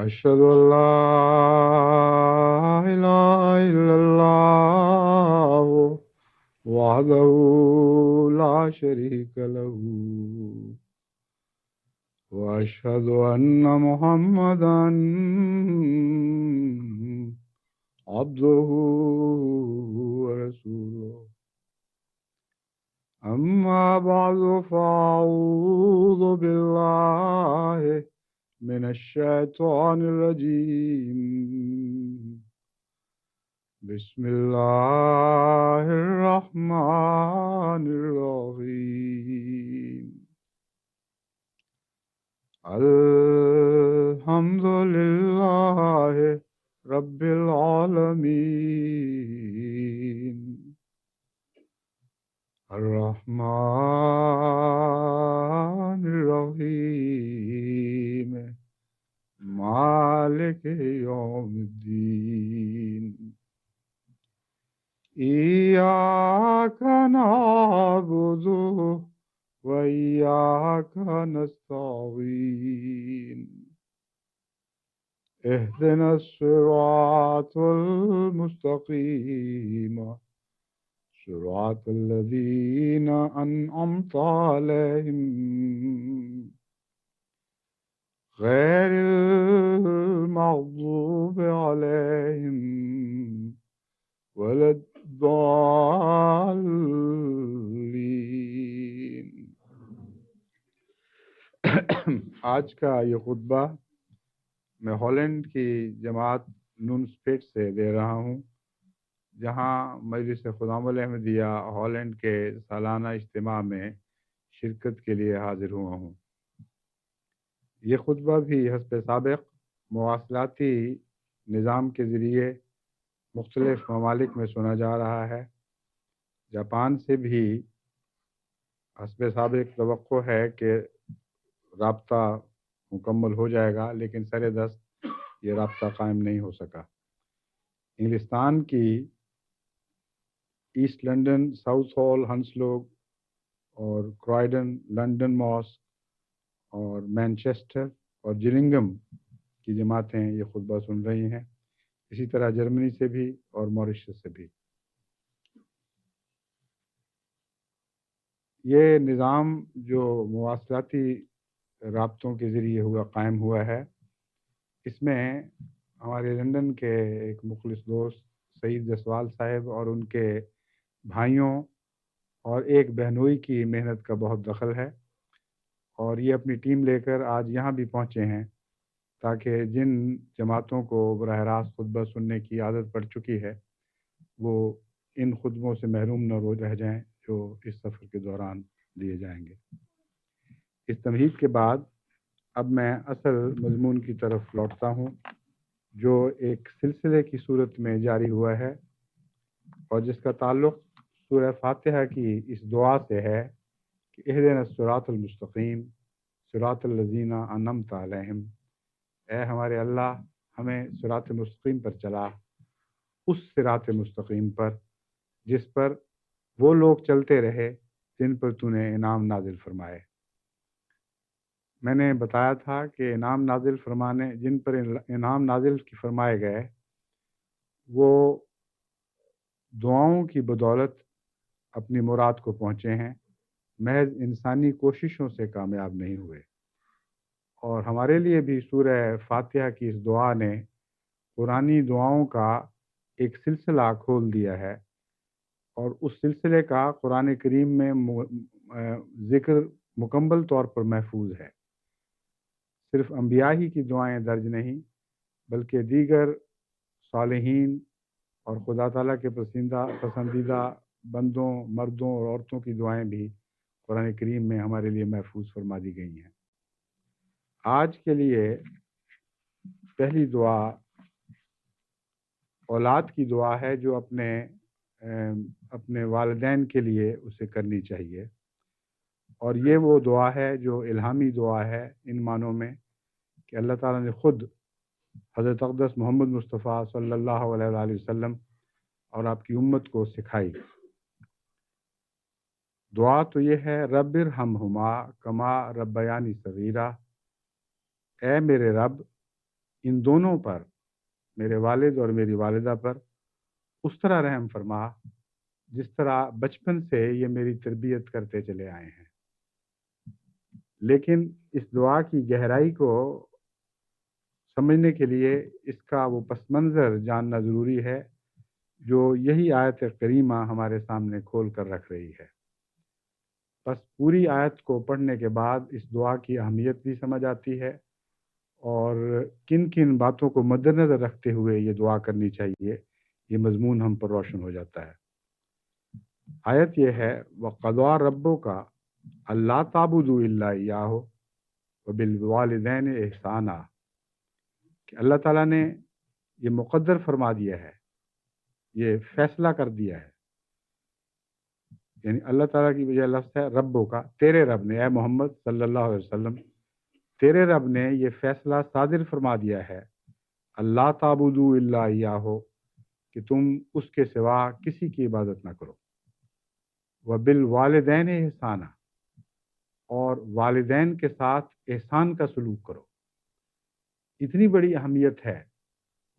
أشهد أن لا إله إلا الله وحده لا شريك له وأشهد أن محمدا عبده ورسوله أما بعد فأعوذ بالله من الشيطان الرجيم بسم الله الرحمن الرحيم الحمد لله رب العالمين الرحمن الرحيم مالك يوم الدين إياك نعبد وإياك نستعين اهدنا الصراط المستقيم صراط الذين أنعمت عليهم غير المغضوب عليهم ولا الضالين. آج کا یہ خطبہ میں ہالینڈ کی جماعت نونسپیٹ سے دے رہا ہوں، جہاں مجلس خدام الاحمدیہ ہالینڈ کے سالانہ اجتماع میں شرکت کے لیے حاضر ہوا ہوں۔ یہ خطبہ بھی حسب سابق مواصلاتی نظام کے ذریعے مختلف ممالک میں سنا جا رہا ہے۔ جاپان سے بھی حسب سابق توقع ہے کہ رابطہ مکمل ہو جائے گا، لیکن سر دست یہ رابطہ قائم نہیں ہو سکا۔ انگلستان کی ایسٹ لنڈن، ساؤتھ ہال، ہنسلوگ اور کرائڈن، لنڈن ماسک اور مینچسٹر اور جلنگم کی جماعتیں یہ خطبہ سن رہی ہیں، اسی طرح جرمنی سے بھی اور موریشس سے بھی۔ یہ نظام جو مواصلاتی رابطوں کے ذریعے قائم ہوا ہے، اس میں ہمارے لندن کے ایک مخلص دوست سعید جسوال صاحب اور ان کے بھائیوں اور ایک بہنوئی کی محنت کا بہت دخل ہے، اور یہ اپنی ٹیم لے کر آج یہاں بھی پہنچے ہیں تاکہ جن جماعتوں کو براہ راست خطبہ سننے کی عادت پڑ چکی ہے وہ ان خطبوں سے محروم نہ رہ جائیں جو اس سفر کے دوران دیے جائیں گے۔ اس تمہید کے بعد اب میں اصل مضمون کی طرف لوٹتا ہوں، جو ایک سلسلے کی صورت میں جاری ہوا ہے اور جس کا تعلق سورہ فاتحہ کی اس دعا سے ہے کہ اہدنا الصراط المستقیم صراط الذین انعمت علیہم، اے ہمارے اللہ ہمیں صراط مستقیم پر چلا، اس صراط مستقیم پر جس پر وہ لوگ چلتے رہے جن پر تو نے انعام نازل فرمائے۔ میں نے بتایا تھا کہ انعام نازل فرمانے، جن پر انعام نازل فرمائے گئے، وہ دعاؤں کی بدولت اپنی مراد کو پہنچے ہیں، محض انسانی کوششوں سے کامیاب نہیں ہوئے۔ اور ہمارے لیے بھی سورہ فاتحہ کی اس دعا نے پرانی دعاؤں کا ایک سلسلہ کھول دیا ہے، اور اس سلسلے کا قرآن کریم میں ذکر مکمل طور پر محفوظ ہے۔ صرف انبیاء ہی کی دعائیں درج نہیں، بلکہ دیگر صالحین اور خدا تعالیٰ کے پسندیدہ بندوں، مردوں اور عورتوں کی دعائیں بھی قرآن کریم میں ہمارے لیے محفوظ فرما دی گئی ہیں۔ آج کے لیے پہلی دعا اولاد کی دعا ہے، جو اپنے والدین کے لیے اسے کرنی چاہیے، اور یہ وہ دعا ہے جو الہامی دعا ہے ان معنوں میں کہ اللہ تعالیٰ نے خود حضرت اقدس محمد مصطفیٰ صلی اللہ علیہ وآلہ وسلم اور آپ کی امت کو سکھائی۔ دعا تو یہ ہے رب ارحمہما کما ربیانی صغیرہ، اے میرے رب ان دونوں پر، میرے والد اور میری والدہ پر اس طرح رحم فرما جس طرح بچپن سے یہ میری تربیت کرتے چلے آئے ہیں۔ لیکن اس دعا کی گہرائی کو سمجھنے کے لیے اس کا وہ پس منظر جاننا ضروری ہے جو یہی آیت کریمہ ہمارے سامنے کھول کر رکھ رہی ہے۔ بس پوری آیت کو پڑھنے کے بعد اس دعا کی اہمیت بھی سمجھ آتی ہے اور کن کن باتوں کو مد نظر رکھتے ہوئے یہ دعا کرنی چاہیے، یہ مضمون ہم پر روشن ہو جاتا ہے۔ آیت یہ ہے وَقَضَىٰ رَبُّكَ أَلَّا تَعْبُدُوا إِلَّا إِيَّاهُ وَبِالْوَالِدَيْنِ إِحْسَانًا، کہ اللہ تعالیٰ نے یہ مقدر فرما دیا ہے، یہ فیصلہ کر دیا ہے، یعنی اللہ تعالیٰ کی وجہ لفظ ہے ربوں کا، تیرے رب نے، اے محمد صلی اللہ علیہ وسلم، تیرے رب نے یہ فیصلہ صادر فرما دیا ہے اللہ تعبدوا الا اياه، کہ تم اس کے سوا کسی کی عبادت نہ کرو، وبالوالدین احسانا، اور والدین کے ساتھ احسان کا سلوک کرو۔ اتنی بڑی اہمیت ہے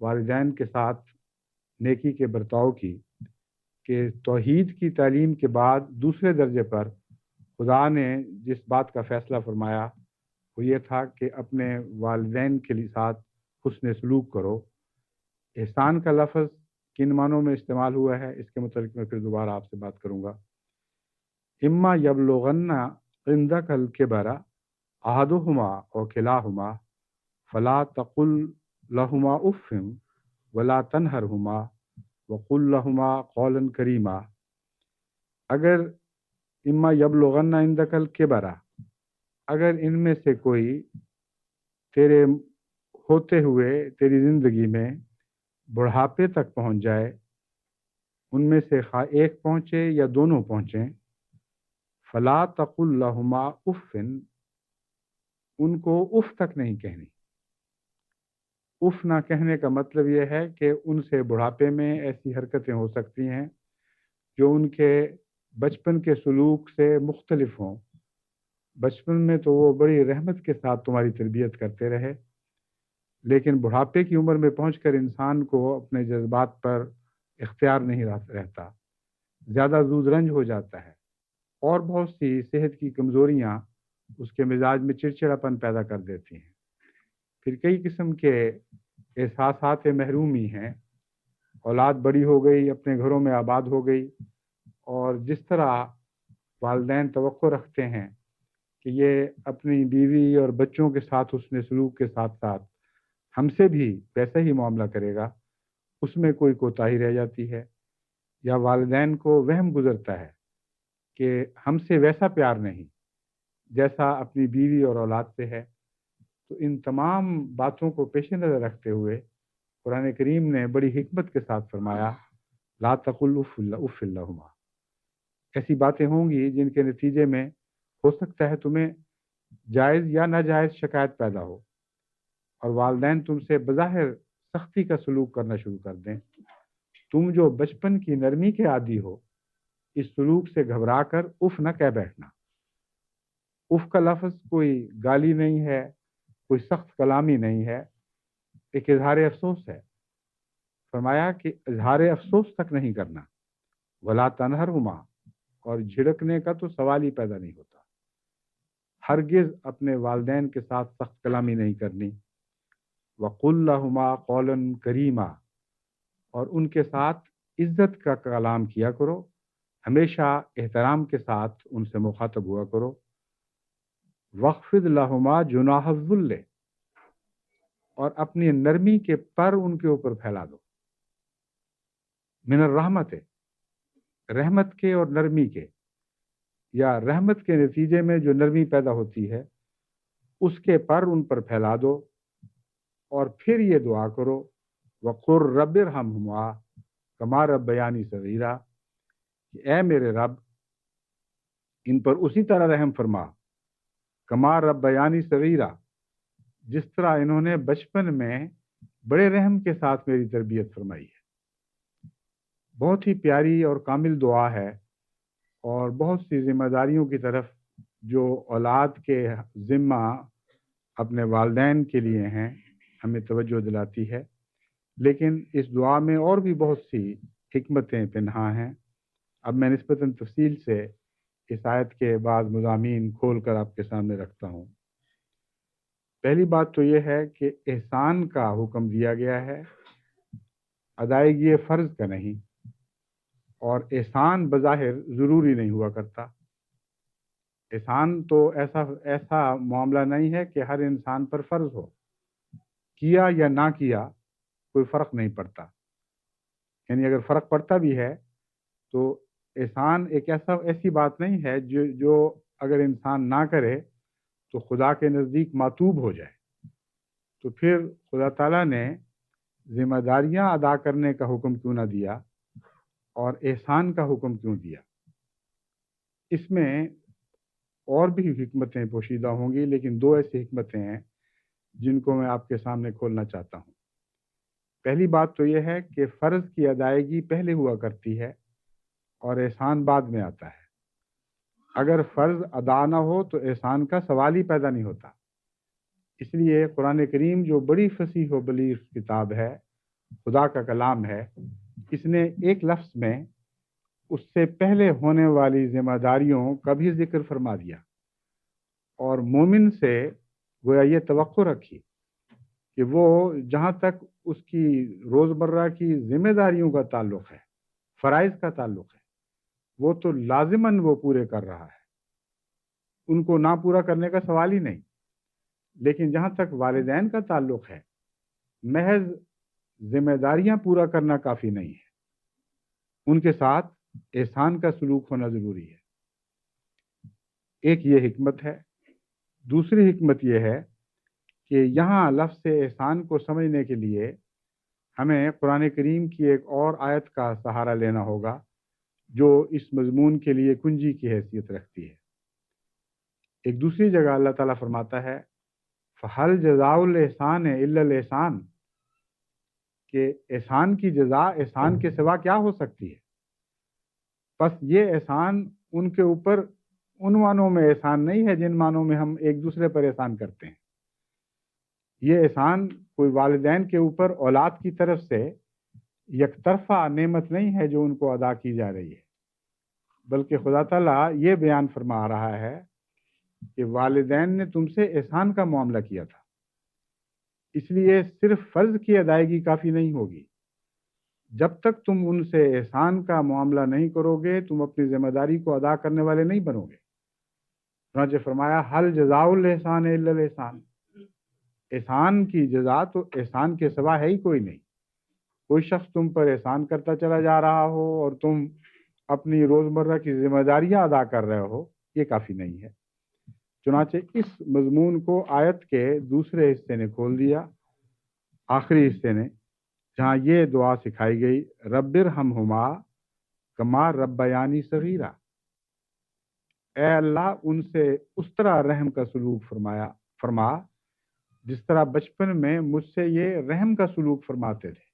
والدین کے ساتھ نیکی کے برتاؤ کی کہ توحید کی تعلیم کے بعد دوسرے درجے پر خدا نے جس بات کا فیصلہ فرمایا وہ یہ تھا کہ اپنے والدین کے ساتھ حسن سلوک کرو۔ احسان کا لفظ کن معنوں میں استعمال ہوا ہے اس کے متعلق میں پھر دوبارہ آپ سے بات کروں گا۔ اما یبلغن عندک الکبر احدہما او کلاہما فلا تقل لہما اف ولا تنہرہما وقل لہما قولا کریما، اگر اما یبلغن عندک الکبر، اگر ان میں سے کوئی تیرے ہوتے ہوئے تیری زندگی میں بڑھاپے تک پہنچ جائے، ان میں سے خواہ ایک پہنچے یا دونوں پہنچیں، فلا تقل لہما اف، ان کو اف تک نہیں کہنی۔ اف نہ کہنے کا مطلب یہ ہے کہ ان سے بڑھاپے میں ایسی حرکتیں ہو سکتی ہیں جو ان کے بچپن کے سلوک سے مختلف ہوں۔ بچپن میں تو وہ بڑی رحمت کے ساتھ تمہاری تربیت کرتے رہے، لیکن بڑھاپے کی عمر میں پہنچ کر انسان کو اپنے جذبات پر اختیار نہیں رہتا، زیادہ زود رنج ہو جاتا ہے، اور بہت سی صحت کی کمزوریاں اس کے مزاج میں چڑچڑاپن پیدا کر دیتی ہیں۔ پھر کئی قسم کے احساسات محرومی ہیں، اولاد بڑی ہو گئی، اپنے گھروں میں آباد ہو گئی، اور جس طرح والدین توقع رکھتے ہیں کہ یہ اپنی بیوی اور بچوں کے ساتھ حسن سلوک کے ساتھ ساتھ ہم سے بھی ویسا ہی معاملہ کرے گا، اس میں کوئی کوتاہی رہ جاتی ہے، یا والدین کو وہم گزرتا ہے کہ ہم سے ویسا پیار نہیں جیسا اپنی بیوی اور اولاد سے ہے۔ تو ان تمام باتوں کو پیش نظر رکھتے ہوئے قرآن کریم نے بڑی حکمت کے ساتھ فرمایا لا تقل اف لہما، ایسی باتیں ہوں گی جن کے نتیجے میں ہو سکتا ہے تمہیں جائز یا ناجائز شکایت پیدا ہو، اور والدین تم سے بظاہر سختی کا سلوک کرنا شروع کر دیں۔ تم جو بچپن کی نرمی کے عادی ہو، اس سلوک سے گھبرا کر اف نہ کہہ بیٹھنا۔ اف کا لفظ کوئی گالی نہیں ہے، کوئی سخت کلامی نہیں ہے، ایک اظہار افسوس ہے۔ فرمایا کہ اظہار افسوس تک نہیں کرنا، ولا تنہرہما، اور جھڑکنے کا تو سوال ہی پیدا نہیں ہوتا۔ ہرگز اپنے والدین کے ساتھ سخت کلامی نہیں کرنی۔ وقل لہما قولا کریما، اور ان کے ساتھ عزت کا کلام کیا کرو، ہمیشہ احترام کے ساتھ ان سے مخاطب ہوا کرو۔ وخفض لہما جناح الذل، اور اپنی نرمی کے پر ان کے اوپر پھیلا دو۔ من الرحمت، رحمت کے اور نرمی کے، یا رحمت کے نتیجے میں جو نرمی پیدا ہوتی ہے اس کے پر ان پر پھیلا دو، اور پھر یہ دعا کرو وقر رب ارحمہما کما ربیانی صغیرا، کہ اے میرے رب ان پر اسی طرح رحم فرما کما ربیانی صغیرا، جس طرح انہوں نے بچپن میں بڑے رحم کے ساتھ میری تربیت فرمائی ہے۔ بہت ہی پیاری اور کامل دعا ہے، اور بہت سی ذمہ داریوں کی طرف جو اولاد کے ذمہ اپنے والدین کے لیے ہیں ہمیں توجہ دلاتی ہے، لیکن اس دعا میں اور بھی بہت سی حکمتیں پنہاں ہیں۔ اب میں نسبتاً تفصیل سے اس آیت کے بعض مضامین کھول کر آپ کے سامنے رکھتا ہوں۔ پہلی بات تو یہ ہے کہ احسان کا حکم دیا گیا ہے، ادائیگی فرض کا نہیں، اور احسان بظاہر ضروری نہیں ہوا کرتا۔ احسان تو ایسا معاملہ نہیں ہے کہ ہر انسان پر فرض ہو، کیا یا نہ کیا کوئی فرق نہیں پڑتا۔ یعنی اگر فرق پڑتا بھی ہے تو احسان ایک ایسی بات نہیں ہے جو اگر انسان نہ کرے تو خدا کے نزدیک معتوب ہو جائے۔ تو پھر خدا تعالیٰ نے ذمہ داریاں ادا کرنے کا حکم کیوں نہ دیا اور احسان کا حکم کیوں دیا؟ اس میں اور بھی حکمتیں پوشیدہ ہوں گی، لیکن دو ایسی حکمتیں ہیں جن کو میں آپ کے سامنے کھولنا چاہتا ہوں۔ پہلی بات تو یہ ہے کہ فرض کی ادائیگی پہلے ہوا کرتی ہے اور احسان بعد میں آتا ہے۔ اگر فرض ادا نہ ہو تو احسان کا سوال ہی پیدا نہیں ہوتا۔ اس لیے قرآن کریم جو بڑی فصیح و بلیغ کتاب ہے، خدا کا کلام ہے، اس نے ایک لفظ میں اس سے پہلے ہونے والی ذمہ داریوں کا بھی ذکر فرما دیا، اور مومن سے گویا یہ توقع رکھی کہ وہ جہاں تک اس کی روزمرہ کی ذمہ داریوں کا تعلق ہے، فرائض کا تعلق ہے، وہ تو لازماً وہ پورے کر رہا ہے، ان کو نہ پورا کرنے کا سوال ہی نہیں۔ لیکن جہاں تک والدین کا تعلق ہے، محض ذمہ داریاں پورا کرنا کافی نہیں ہے، ان کے ساتھ احسان کا سلوک ہونا ضروری ہے۔ ایک یہ حکمت ہے۔ دوسری حکمت یہ ہے کہ یہاں لفظ احسان کو سمجھنے کے لیے ہمیں قرآن کریم کی ایک اور آیت کا سہارا لینا ہوگا جو اس مضمون کے لیے کنجی کی حیثیت رکھتی ہے۔ ایک دوسری جگہ اللہ تعالیٰ فرماتا ہے فَهَلْ جَزَاءُ الْإِحْسَانِ إِلَّا الْإِحْسَانُ، کہ احسان کی جزا احسان کے سوا کیا ہو سکتی ہے؟ بس یہ احسان ان کے اوپر ان معنوں میں احسان نہیں ہے جن معنوں میں ہم ایک دوسرے پر احسان کرتے ہیں۔ یہ احسان کوئی والدین کے اوپر اولاد کی طرف سے یک طرفہ نعمت نہیں ہے جو ان کو ادا کی جا رہی ہے، بلکہ خدا تعالیٰ یہ بیان فرما رہا ہے کہ والدین نے تم سے احسان کا معاملہ کیا تھا، اس لیے صرف فرض کی ادائیگی کافی نہیں ہوگی۔ جب تک تم ان سے احسان کا معاملہ نہیں کرو گے، تم اپنی ذمہ داری کو ادا کرنے والے نہیں بنو گے۔ چنانچہ فرمایا حل جزاء الاحسان الا الاحسان، احسان کی جزا تو احسان کے سوا ہے ہی کوئی نہیں۔ کوئی شخص تم پر احسان کرتا چلا جا رہا ہو اور تم اپنی روزمرہ کی ذمہ داریاں ادا کر رہے ہو، یہ کافی نہیں ہے۔ چنانچہ اس مضمون کو آیت کے دوسرے حصے نے کھول دیا، آخری حصے نے، جہاں یہ دعا سکھائی گئی رب ارحمہما کما ربیانی صغیرا، اے اللہ ان سے اس طرح رحم کا سلوک فرما جس طرح بچپن میں مجھ سے یہ رحم کا سلوک فرماتے تھے۔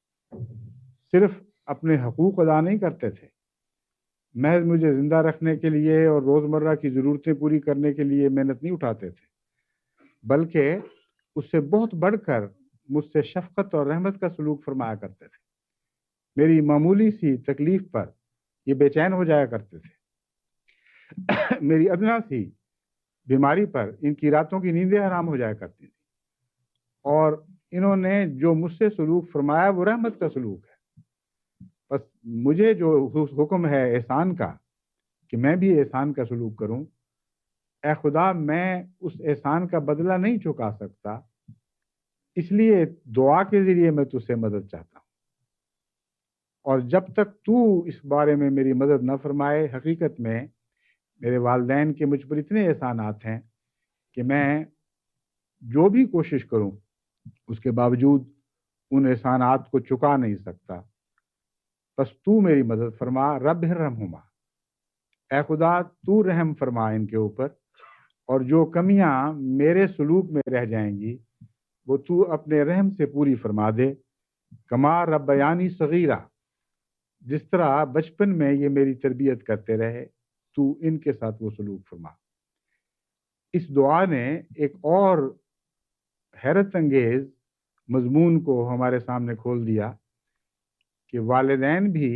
صرف اپنے حقوق ادا نہیں کرتے تھے، محض مجھے زندہ رکھنے کے لیے اور روزمرہ کی ضرورتیں پوری کرنے کے لیے محنت نہیں اٹھاتے تھے، بلکہ اس سے بہت بڑھ کر مجھ سے شفقت اور رحمت کا سلوک فرمایا کرتے تھے۔ میری معمولی سی تکلیف پر یہ بے چین ہو جایا کرتے تھے، میری ادنا سی بیماری پر ان کی راتوں کی نیندیں حرام ہو جایا کرتی تھی، اور انہوں نے جو مجھ سے سلوک فرمایا وہ رحمت کا سلوک ہے۔ بس مجھے جو حکم ہے احسان کا کہ میں بھی احسان کا سلوک کروں، اے خدا میں اس احسان کا بدلہ نہیں چکا سکتا، اس لیے دعا کے ذریعے میں تجھ سے مدد چاہتا ہوں، اور جب تک تو اس بارے میں میری مدد نہ فرمائے، حقیقت میں میرے والدین کے مجھ پر اتنے احسانات ہیں کہ میں جو بھی کوشش کروں اس کے باوجود ان احسانات کو چکا نہیں سکتا۔ بس تو میری مدد فرما، رب ارحمہما، اے خدا تو رحم فرما ان کے اوپر، اور جو کمیاں میرے سلوک میں رہ جائیں گی وہ تو اپنے رحم سے پوری فرما دے، کما ربیانی صغیرہ، جس طرح بچپن میں یہ میری تربیت کرتے رہے تو ان کے ساتھ وہ سلوک فرما۔ اس دعا نے ایک اور حیرت انگیز مضمون کو ہمارے سامنے کھول دیا کہ والدین بھی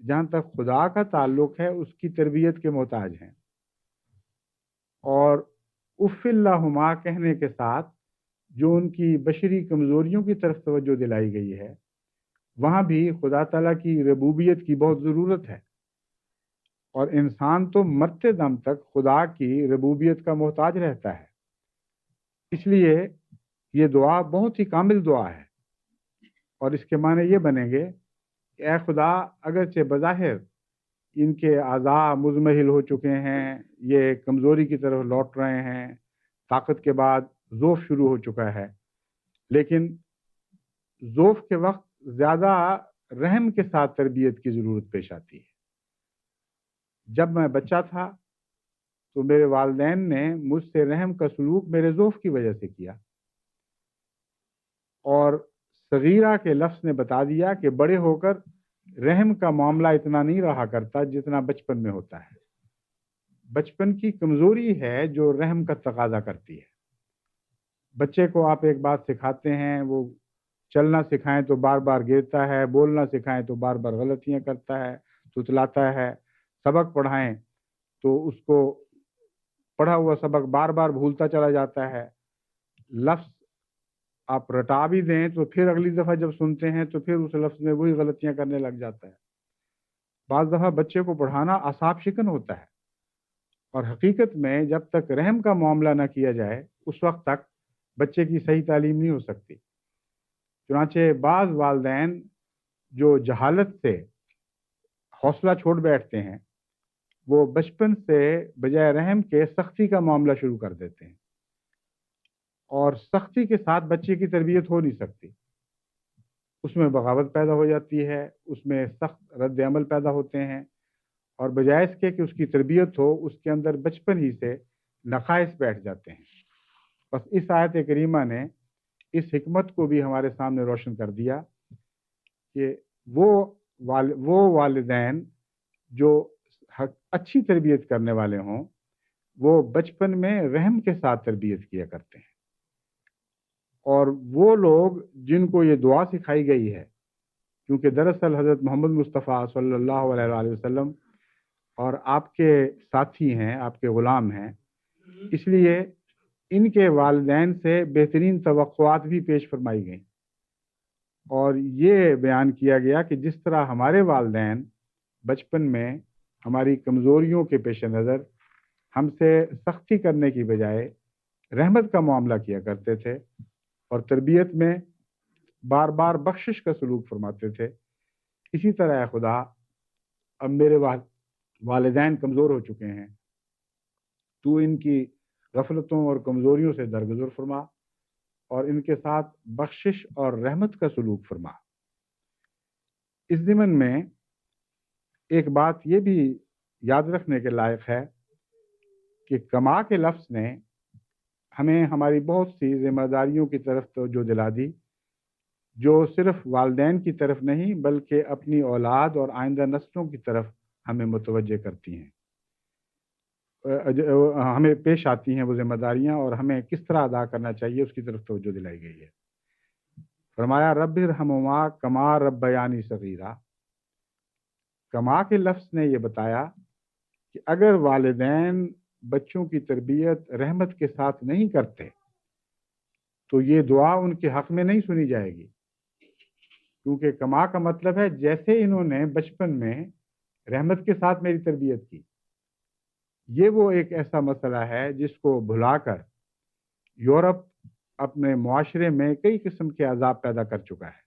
جہاں تک خدا کا تعلق ہے اس کی تربیت کے محتاج ہیں، اور اف اللہما کہنے کے ساتھ جو ان کی بشری کمزوریوں کی طرف توجہ دلائی گئی ہے، وہاں بھی خدا تعالیٰ کی ربوبیت کی بہت ضرورت ہے، اور انسان تو مرتے دم تک خدا کی ربوبیت کا محتاج رہتا ہے۔ اس لیے یہ دعا بہت ہی کامل دعا ہے، اور اس کے معنی یہ بنیں گے کہ اے خدا، اگرچہ بظاہر ان کے اعضاء مزمحل ہو چکے ہیں، یہ کمزوری کی طرف لوٹ رہے ہیں، طاقت کے بعد ضعف شروع ہو چکا ہے، لیکن ضعف کے وقت زیادہ رحم کے ساتھ تربیت کی ضرورت پیش آتی ہے۔ جب میں بچہ تھا تو میرے والدین نے مجھ سے رحم کا سلوک میرے ضعف کی وجہ سے کیا، اور صغیرہ کے لفظ نے بتا دیا کہ بڑے ہو کر رحم کا معاملہ اتنا نہیں رہا کرتا جتنا بچپن میں ہوتا ہے۔ بچپن کی کمزوری ہے جو رحم کا تقاضا کرتی ہے۔ بچے کو آپ ایک بات سکھاتے ہیں، وہ چلنا سکھائیں تو بار بار گرتا ہے، بولنا سکھائیں تو بار بار غلطیاں کرتا ہے، تتلاتا ہے، سبق پڑھائیں تو اس کو پڑھا ہوا سبق بار بار بھولتا چلا جاتا ہے، لفظ آپ رٹا بھی دیں تو پھر اگلی دفعہ جب سنتے ہیں تو پھر اس لفظ میں وہی غلطیاں کرنے لگ جاتا ہے۔ بعض دفعہ بچے کو پڑھانا اعصاب شکن ہوتا ہے، اور حقیقت میں جب تک رحم کا معاملہ نہ کیا جائے اس وقت تک بچے کی صحیح تعلیم نہیں ہو سکتی۔ چنانچہ بعض والدین جو جہالت سے حوصلہ چھوڑ بیٹھتے ہیں، وہ بچپن سے بجائے رحم کے سختی کا معاملہ شروع کر دیتے ہیں، اور سختی کے ساتھ بچے کی تربیت ہو نہیں سکتی۔ اس میں بغاوت پیدا ہو جاتی ہے، اس میں سخت رد عمل پیدا ہوتے ہیں، اور بجائے اس کے کہ اس کی تربیت ہو، اس کے اندر بچپن ہی سے نقائص بیٹھ جاتے ہیں۔ بس اس آیت کریمہ نے اس حکمت کو بھی ہمارے سامنے روشن کر دیا کہ وہ والدین جو اچھی تربیت کرنے والے ہوں، وہ بچپن میں رحم کے ساتھ تربیت کیا کرتے ہیں، اور وہ لوگ جن کو یہ دعا سکھائی گئی ہے، کیونکہ دراصل حضرت محمد مصطفیٰ صلی اللہ علیہ وآلہ وسلم اور آپ کے ساتھی ہیں، آپ کے غلام ہیں، اس لیے ان کے والدین سے بہترین توقعات بھی پیش فرمائی گئیں، اور یہ بیان کیا گیا کہ جس طرح ہمارے والدین بچپن میں ہماری کمزوریوں کے پیش نظر ہم سے سختی کرنے کی بجائے رحمت کا معاملہ کیا کرتے تھے، اور تربیت میں بار بار بخشش کا سلوک فرماتے تھے، اسی طرح اے خدا، اب میرے والدین کمزور ہو چکے ہیں، تو ان کی غفلتوں اور کمزوریوں سے درگزر فرما، اور ان کے ساتھ بخشش اور رحمت کا سلوک فرما۔ اس ضمن میں ایک بات یہ بھی یاد رکھنے کے لائق ہے کہ کما کے لفظ نے ہمیں ہماری بہت سی ذمہ داریوں کی طرف توجہ دلا دی، جو صرف والدین کی طرف نہیں بلکہ اپنی اولاد اور آئندہ نسلوں کی طرف ہمیں متوجہ کرتی ہیں، ہمیں پیش آتی ہیں وہ ذمہ داریاں، اور ہمیں کس طرح ادا کرنا چاہیے اس کی طرف توجہ دلائی گئی ہے۔ فرمایا رب ارحمہما کما ربیانی صغیرا۔ کما کے لفظ نے یہ بتایا کہ اگر والدین بچوں کی تربیت رحمت کے ساتھ نہیں کرتے تو یہ دعا ان کے حق میں نہیں سنی جائے گی، کیونکہ کما کا مطلب ہے جیسے انہوں نے بچپن میں رحمت کے ساتھ میری تربیت کی۔ یہ وہ ایک ایسا مسئلہ ہے جس کو بھلا کر یورپ اپنے معاشرے میں کئی قسم کے عذاب پیدا کر چکا ہے۔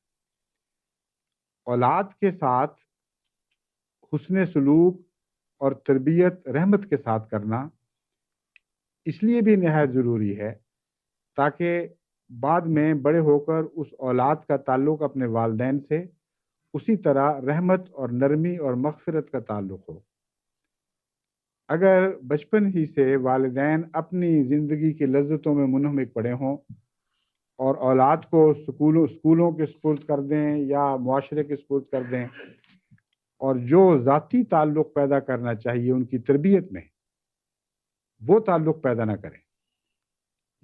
اولاد کے ساتھ حسن سلوک اور تربیت رحمت کے ساتھ کرنا اس لیے بھی نہایت ضروری ہے تاکہ بعد میں بڑے ہو کر اس اولاد کا تعلق اپنے والدین سے اسی طرح رحمت اور نرمی اور مغفرت کا تعلق ہو۔ اگر بچپن ہی سے والدین اپنی زندگی کی لذتوں میں منہمک پڑے ہوں اور اولاد کو اسکولوں کے سپرد کر دیں یا معاشرے کے سپرد کر دیں، اور جو ذاتی تعلق پیدا کرنا چاہیے ان کی تربیت میں وہ تعلق پیدا نہ کریں،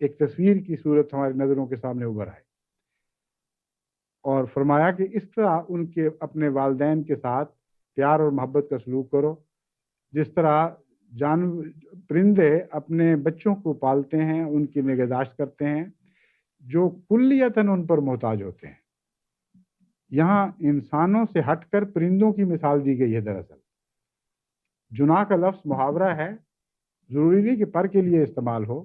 ایک تصویر کی صورت ہماری نظروں کے سامنے ابھر آئے، اور فرمایا کہ اس طرح ان کے اپنے والدین کے ساتھ پیار اور محبت کا سلوک کرو جس طرح پرندے اپنے بچوں کو پالتے ہیں، ان کی نگہداشت کرتے ہیں جو کلیتاً ان پر محتاج ہوتے ہیں۔ یہاں انسانوں سے ہٹ کر پرندوں کی مثال دی گئی ہے۔ دراصل جناح کا لفظ محاورہ ہے، ضروری نہیں کہ پر کے لیے استعمال ہو،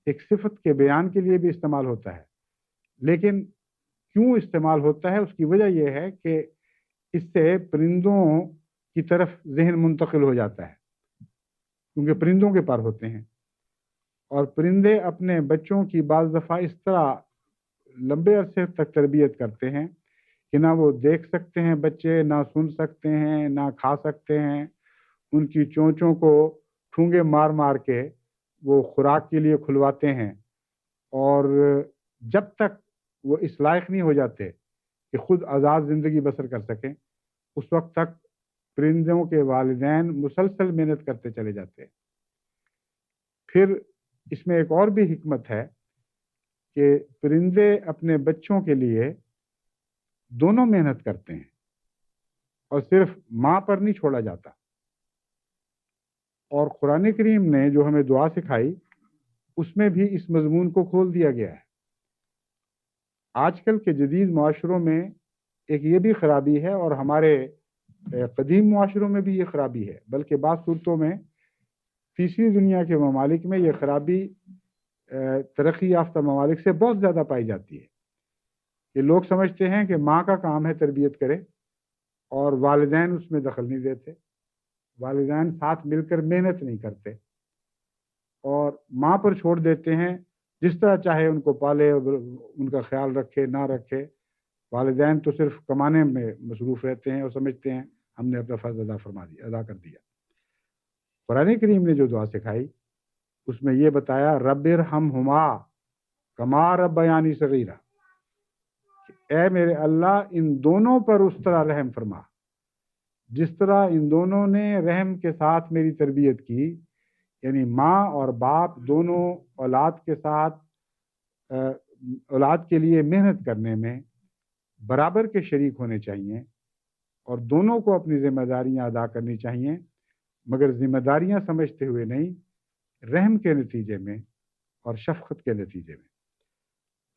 ایک صفت کے بیان کے لیے بھی استعمال ہوتا ہے، لیکن کیوں استعمال ہوتا ہے اس کی وجہ یہ ہے کہ اس سے پرندوں کی طرف ذہن منتقل ہو جاتا ہے، کیونکہ پرندوں کے پر ہوتے ہیں، اور پرندے اپنے بچوں کی بعض دفعہ اس طرح لمبے عرصے تک تربیت کرتے ہیں کہ نہ وہ دیکھ سکتے ہیں بچے، نہ سن سکتے ہیں، نہ کھا سکتے ہیں، ان کی چونچوں کو ٹھونگے مار مار کے وہ خوراک کے لیے کھلواتے ہیں، اور جب تک وہ اس لائق نہیں ہو جاتے کہ خود آزاد زندگی بسر کر سکیں اس وقت تک پرندوں کے والدین مسلسل محنت کرتے چلے جاتے ہیں۔ پھر اس میں ایک اور بھی حکمت ہے کہ پرندے اپنے بچوں کے لیے دونوں محنت کرتے ہیں، اور صرف ماں پر نہیں چھوڑا جاتا۔ اور قرآن کریم نے جو ہمیں دعا سکھائی اس میں بھی اس مضمون کو کھول دیا گیا ہے۔ آج کل کے جدید معاشروں میں ایک یہ بھی خرابی ہے، اور ہمارے قدیم معاشروں میں بھی یہ خرابی ہے، بلکہ بعض صورتوں میں تیسری دنیا کے ممالک میں یہ خرابی ترقی یافتہ ممالک سے بہت زیادہ پائی جاتی ہے، کہ لوگ سمجھتے ہیں کہ ماں کا کام ہے تربیت کرے اور والدین اس میں دخل نہیں دیتے، والدین ساتھ مل کر محنت نہیں کرتے اور ماں پر چھوڑ دیتے ہیں، جس طرح چاہے ان کو پالے، ان کا خیال رکھے نہ رکھے، والدین تو صرف کمانے میں مصروف رہتے ہیں اور سمجھتے ہیں ہم نے اپنا فرض ادا کر دیا۔ قرآن کریم نے جو دعا سکھائی اس میں یہ بتایا، رب ارحمہما کما ربیانی صغیرا، اے میرے اللہ ان دونوں پر اس طرح رحم فرما جس طرح ان دونوں نے رحم کے ساتھ میری تربیت کی، یعنی ماں اور باپ دونوں اولاد کے ساتھ اولاد کے لیے محنت کرنے میں برابر کے شریک ہونے چاہیے، اور دونوں کو اپنی ذمہ داریاں ادا کرنی چاہیے، مگر ذمہ داریاں سمجھتے ہوئے نہیں، رحم کے نتیجے میں اور شفقت کے نتیجے میں۔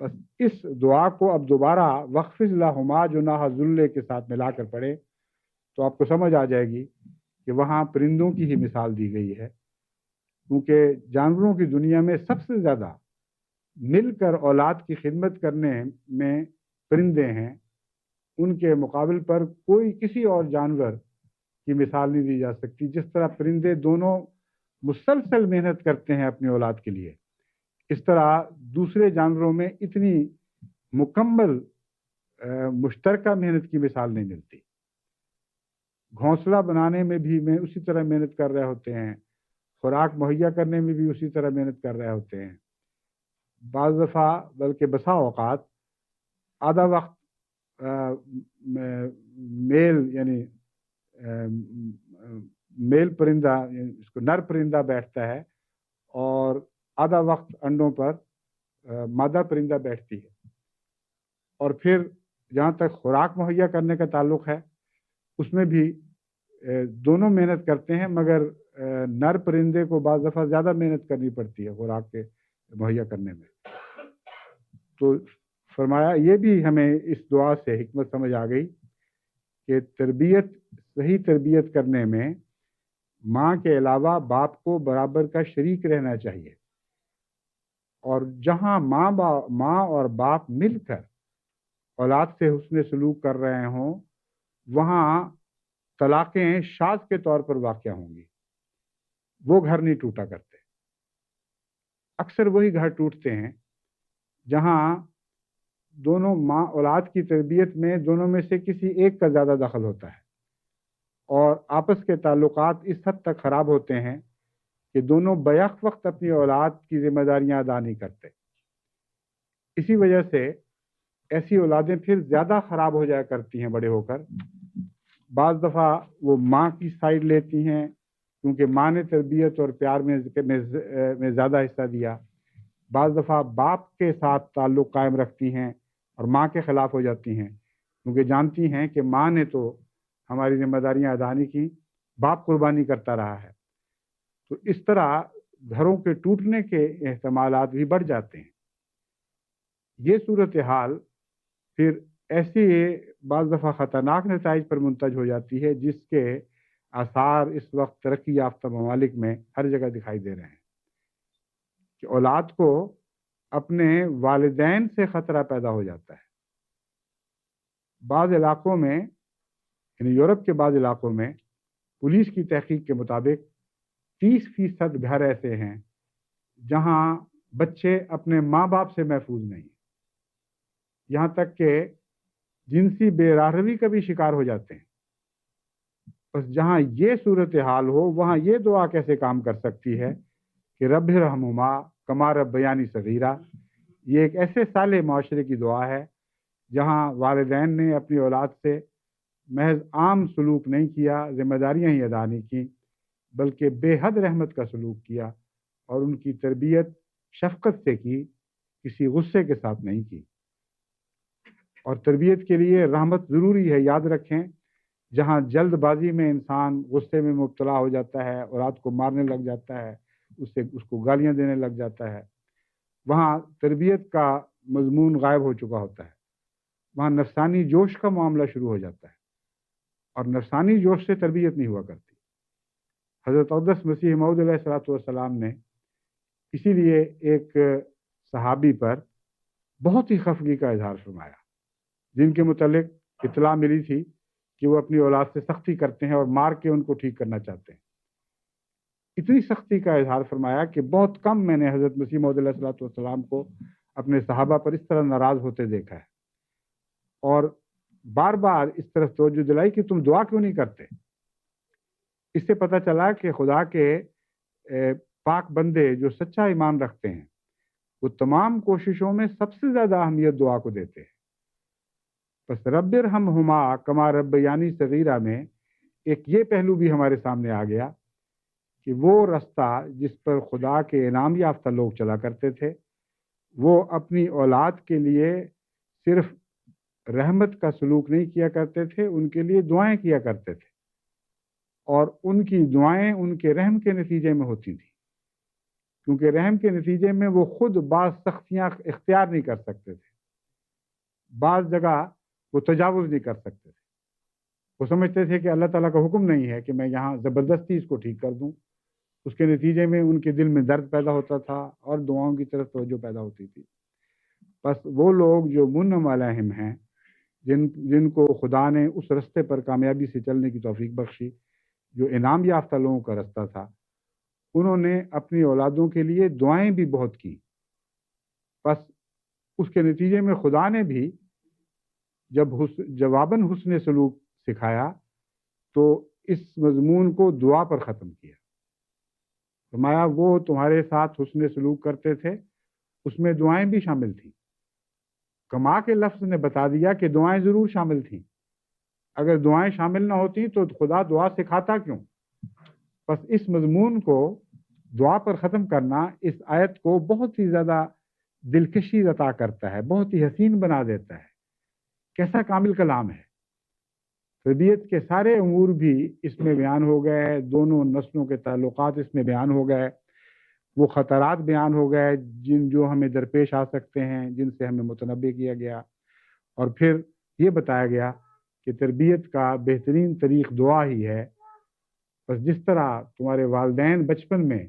بس اس دعا کو اب دوبارہ واخفض لہما جناح الذل کے ساتھ ملا کر پڑھے تو آپ کو سمجھ آ جائے گی کہ وہاں پرندوں کی ہی مثال دی گئی ہے، کیونکہ جانوروں کی دنیا میں سب سے زیادہ مل کر اولاد کی خدمت کرنے میں پرندے ہیں، ان کے مقابل پر کوئی کسی اور جانور کی مثال نہیں دی جا سکتی۔ جس طرح پرندے دونوں مسلسل محنت کرتے ہیں اپنی اولاد کے لیے، اس طرح دوسرے جانوروں میں اتنی مکمل مشترکہ محنت کی مثال نہیں ملتی۔ گھونسلہ بنانے میں بھی میں اسی طرح محنت کر رہے ہوتے ہیں، خوراک مہیا کرنے میں بھی اسی طرح محنت کر رہے ہوتے ہیں، بعض دفعہ بلکہ بسا اوقات آدھا وقت میل پرندہ اس کو نر پرندہ بیٹھتا ہے اور آدھا وقت انڈوں پر مادہ پرندہ بیٹھتی ہے، اور پھر جہاں تک خوراک مہیا کرنے کا تعلق ہے اس میں بھی دونوں محنت کرتے ہیں، مگر نر پرندے کو بعض دفعہ زیادہ محنت کرنی پڑتی ہے خوراک کے مہیا کرنے میں۔ تو فرمایا یہ بھی ہمیں اس دعا سے حکمت سمجھ آ گئی کہ صحیح تربیت کرنے میں ماں کے علاوہ باپ کو برابر کا شریک رہنا چاہیے، اور جہاں ماں اور باپ مل کر اولاد سے حسن سلوک کر رہے ہوں وہاں طلاقیں شاذ کے طور پر واقع ہوں گی، وہ گھر نہیں ٹوٹا کرتے۔ اکثر وہی گھر ٹوٹتے ہیں جہاں دونوں ماں اولاد کی تربیت میں دونوں میں سے کسی ایک کا زیادہ دخل ہوتا ہے، اور آپس کے تعلقات اس حد تک خراب ہوتے ہیں کہ دونوں بیک وقت اپنی اولاد کی ذمہ داریاں ادا نہیں کرتے۔ اسی وجہ سے ایسی اولادیں پھر زیادہ خراب ہو جایا کرتی ہیں بڑے ہو کر۔ بعض دفعہ وہ ماں کی سائیڈ لیتی ہیں کیونکہ ماں نے تربیت اور پیار میں زیادہ حصہ دیا، بعض دفعہ باپ کے ساتھ تعلق قائم رکھتی ہیں اور ماں کے خلاف ہو جاتی ہیں، کیونکہ جانتی ہیں کہ ماں نے تو ہماری ذمہ داریاں ادا نہیں کی، باپ قربانی کرتا رہا ہے۔ تو اس طرح گھروں کے ٹوٹنے کے احتمالات بھی بڑھ جاتے ہیں۔ یہ صورتحال پھر ایسی بعض دفعہ خطرناک نتائج پر منتج ہو جاتی ہے، جس کے آثار اس وقت ترقی یافتہ ممالک میں ہر جگہ دکھائی دے رہے ہیں کہ اولاد کو اپنے والدین سے خطرہ پیدا ہو جاتا ہے۔ بعض علاقوں میں، یعنی یورپ کے بعض علاقوں میں، پولیس کی تحقیق کے مطابق 30% گھر ایسے ہیں جہاں بچے اپنے ماں باپ سے محفوظ نہیں، یہاں تک کہ جنسی بے راہروی کا بھی شکار ہو جاتے ہیں۔ بس جہاں یہ صورتحال ہو وہاں یہ دعا کیسے کام کر سکتی ہے کہ رب ارحمہما کما ربیانی صغیرا۔ یہ ایک ایسے صالح معاشرے کی دعا ہے جہاں والدین نے اپنی اولاد سے محض عام سلوک نہیں کیا، ذمہ داریاں ہی ادا نہیں کی، بلکہ بے حد رحمت کا سلوک کیا اور ان کی تربیت شفقت سے کی، کسی غصے کے ساتھ نہیں کی۔ اور تربیت کے لیے رحمت ضروری ہے، یاد رکھیں، جہاں جلد بازی میں انسان غصے میں مبتلا ہو جاتا ہے، اولاد کو مارنے لگ جاتا ہے، اس کو گالیاں دینے لگ جاتا ہے، وہاں تربیت کا مضمون غائب ہو چکا ہوتا ہے، وہاں نفسانی جوش کا معاملہ شروع ہو جاتا ہے، اور نفسانی جوش سے تربیت نہیں ہوا کرتی۔ حضرت اقدس مسیح موعود علیہ الصلوۃ والسلام نے اسی لیے ایک صحابی پر بہت ہی خفگی کا اظہار فرمایا، جن کے متعلق اطلاع ملی تھی کہ وہ اپنی اولاد سے سختی کرتے ہیں اور مار کے ان کو ٹھیک کرنا چاہتے ہیں۔ اتنی سختی کا اظہار فرمایا کہ بہت کم میں نے حضرت مسیح موعود علیہ الصلوۃ والسلام کو اپنے صحابہ پر اس طرح ناراض ہوتے دیکھا ہے، اور بار بار اس طرف توجہ دلائی کہ تم دعا کیوں نہیں کرتے۔ اس سے پتہ چلا کہ خدا کے پاک بندے جو سچا ایمان رکھتے ہیں وہ تمام کوششوں میں سب سے زیادہ اہمیت دعا کو دیتے ہیں۔ بس رب ارحمہما کما ربیانی صغیرہ میں ایک یہ پہلو بھی ہمارے سامنے آ گیا کہ وہ رستہ جس پر خدا کے انعام یافتہ لوگ چلا کرتے تھے، وہ اپنی اولاد کے لیے صرف رحمت کا سلوک نہیں کیا کرتے تھے، ان کے لیے دعائیں کیا کرتے تھے، اور ان کی دعائیں ان کے رحم کے نتیجے میں ہوتی تھیں، کیونکہ رحم کے نتیجے میں وہ خود بعض سختیاں اختیار نہیں کر سکتے تھے، بعض جگہ وہ تجاوز نہیں کر سکتے تھے۔ وہ سمجھتے تھے کہ اللہ تعالیٰ کا حکم نہیں ہے کہ میں یہاں زبردستی اس کو ٹھیک کر دوں، اس کے نتیجے میں ان کے دل میں درد پیدا ہوتا تھا اور دعاؤں کی طرف توجہ پیدا ہوتی تھی۔ بس وہ لوگ جو منعم علیہم ہیں، جن کو خدا نے اس رستے پر کامیابی سے چلنے کی توفیق بخشی جو انعام یافتہ لوگوں کا رستہ تھا، انہوں نے اپنی اولادوں کے لیے دعائیں بھی بہت کی۔ بس اس کے نتیجے میں خدا نے بھی جب جواباً حسن سلوک سکھایا تو اس مضمون کو دعا پر ختم کیا۔ فرمایا وہ تمہارے ساتھ حسن سلوک کرتے تھے، اس میں دعائیں بھی شامل تھیں۔ کما کے لفظ نے بتا دیا کہ دعائیں ضرور شامل تھیں، اگر دعائیں شامل نہ ہوتی تو خدا دعا سکھاتا کیوں؟ بس اس مضمون کو دعا پر ختم کرنا اس آیت کو بہت ہی زیادہ دلکشی عطا کرتا ہے، بہت ہی حسین بنا دیتا ہے۔ کیسا کامل کلام ہے! تربیت کے سارے امور بھی اس میں بیان ہو گئے، دونوں نسلوں کے تعلقات اس میں بیان ہو گئے، وہ خطرات بیان ہو گئے جو ہمیں درپیش آ سکتے ہیں، جن سے ہمیں متنبہ کیا گیا، اور پھر یہ بتایا گیا کہ تربیت کا بہترین طریق دعا ہی ہے۔ بس جس طرح تمہارے والدین بچپن میں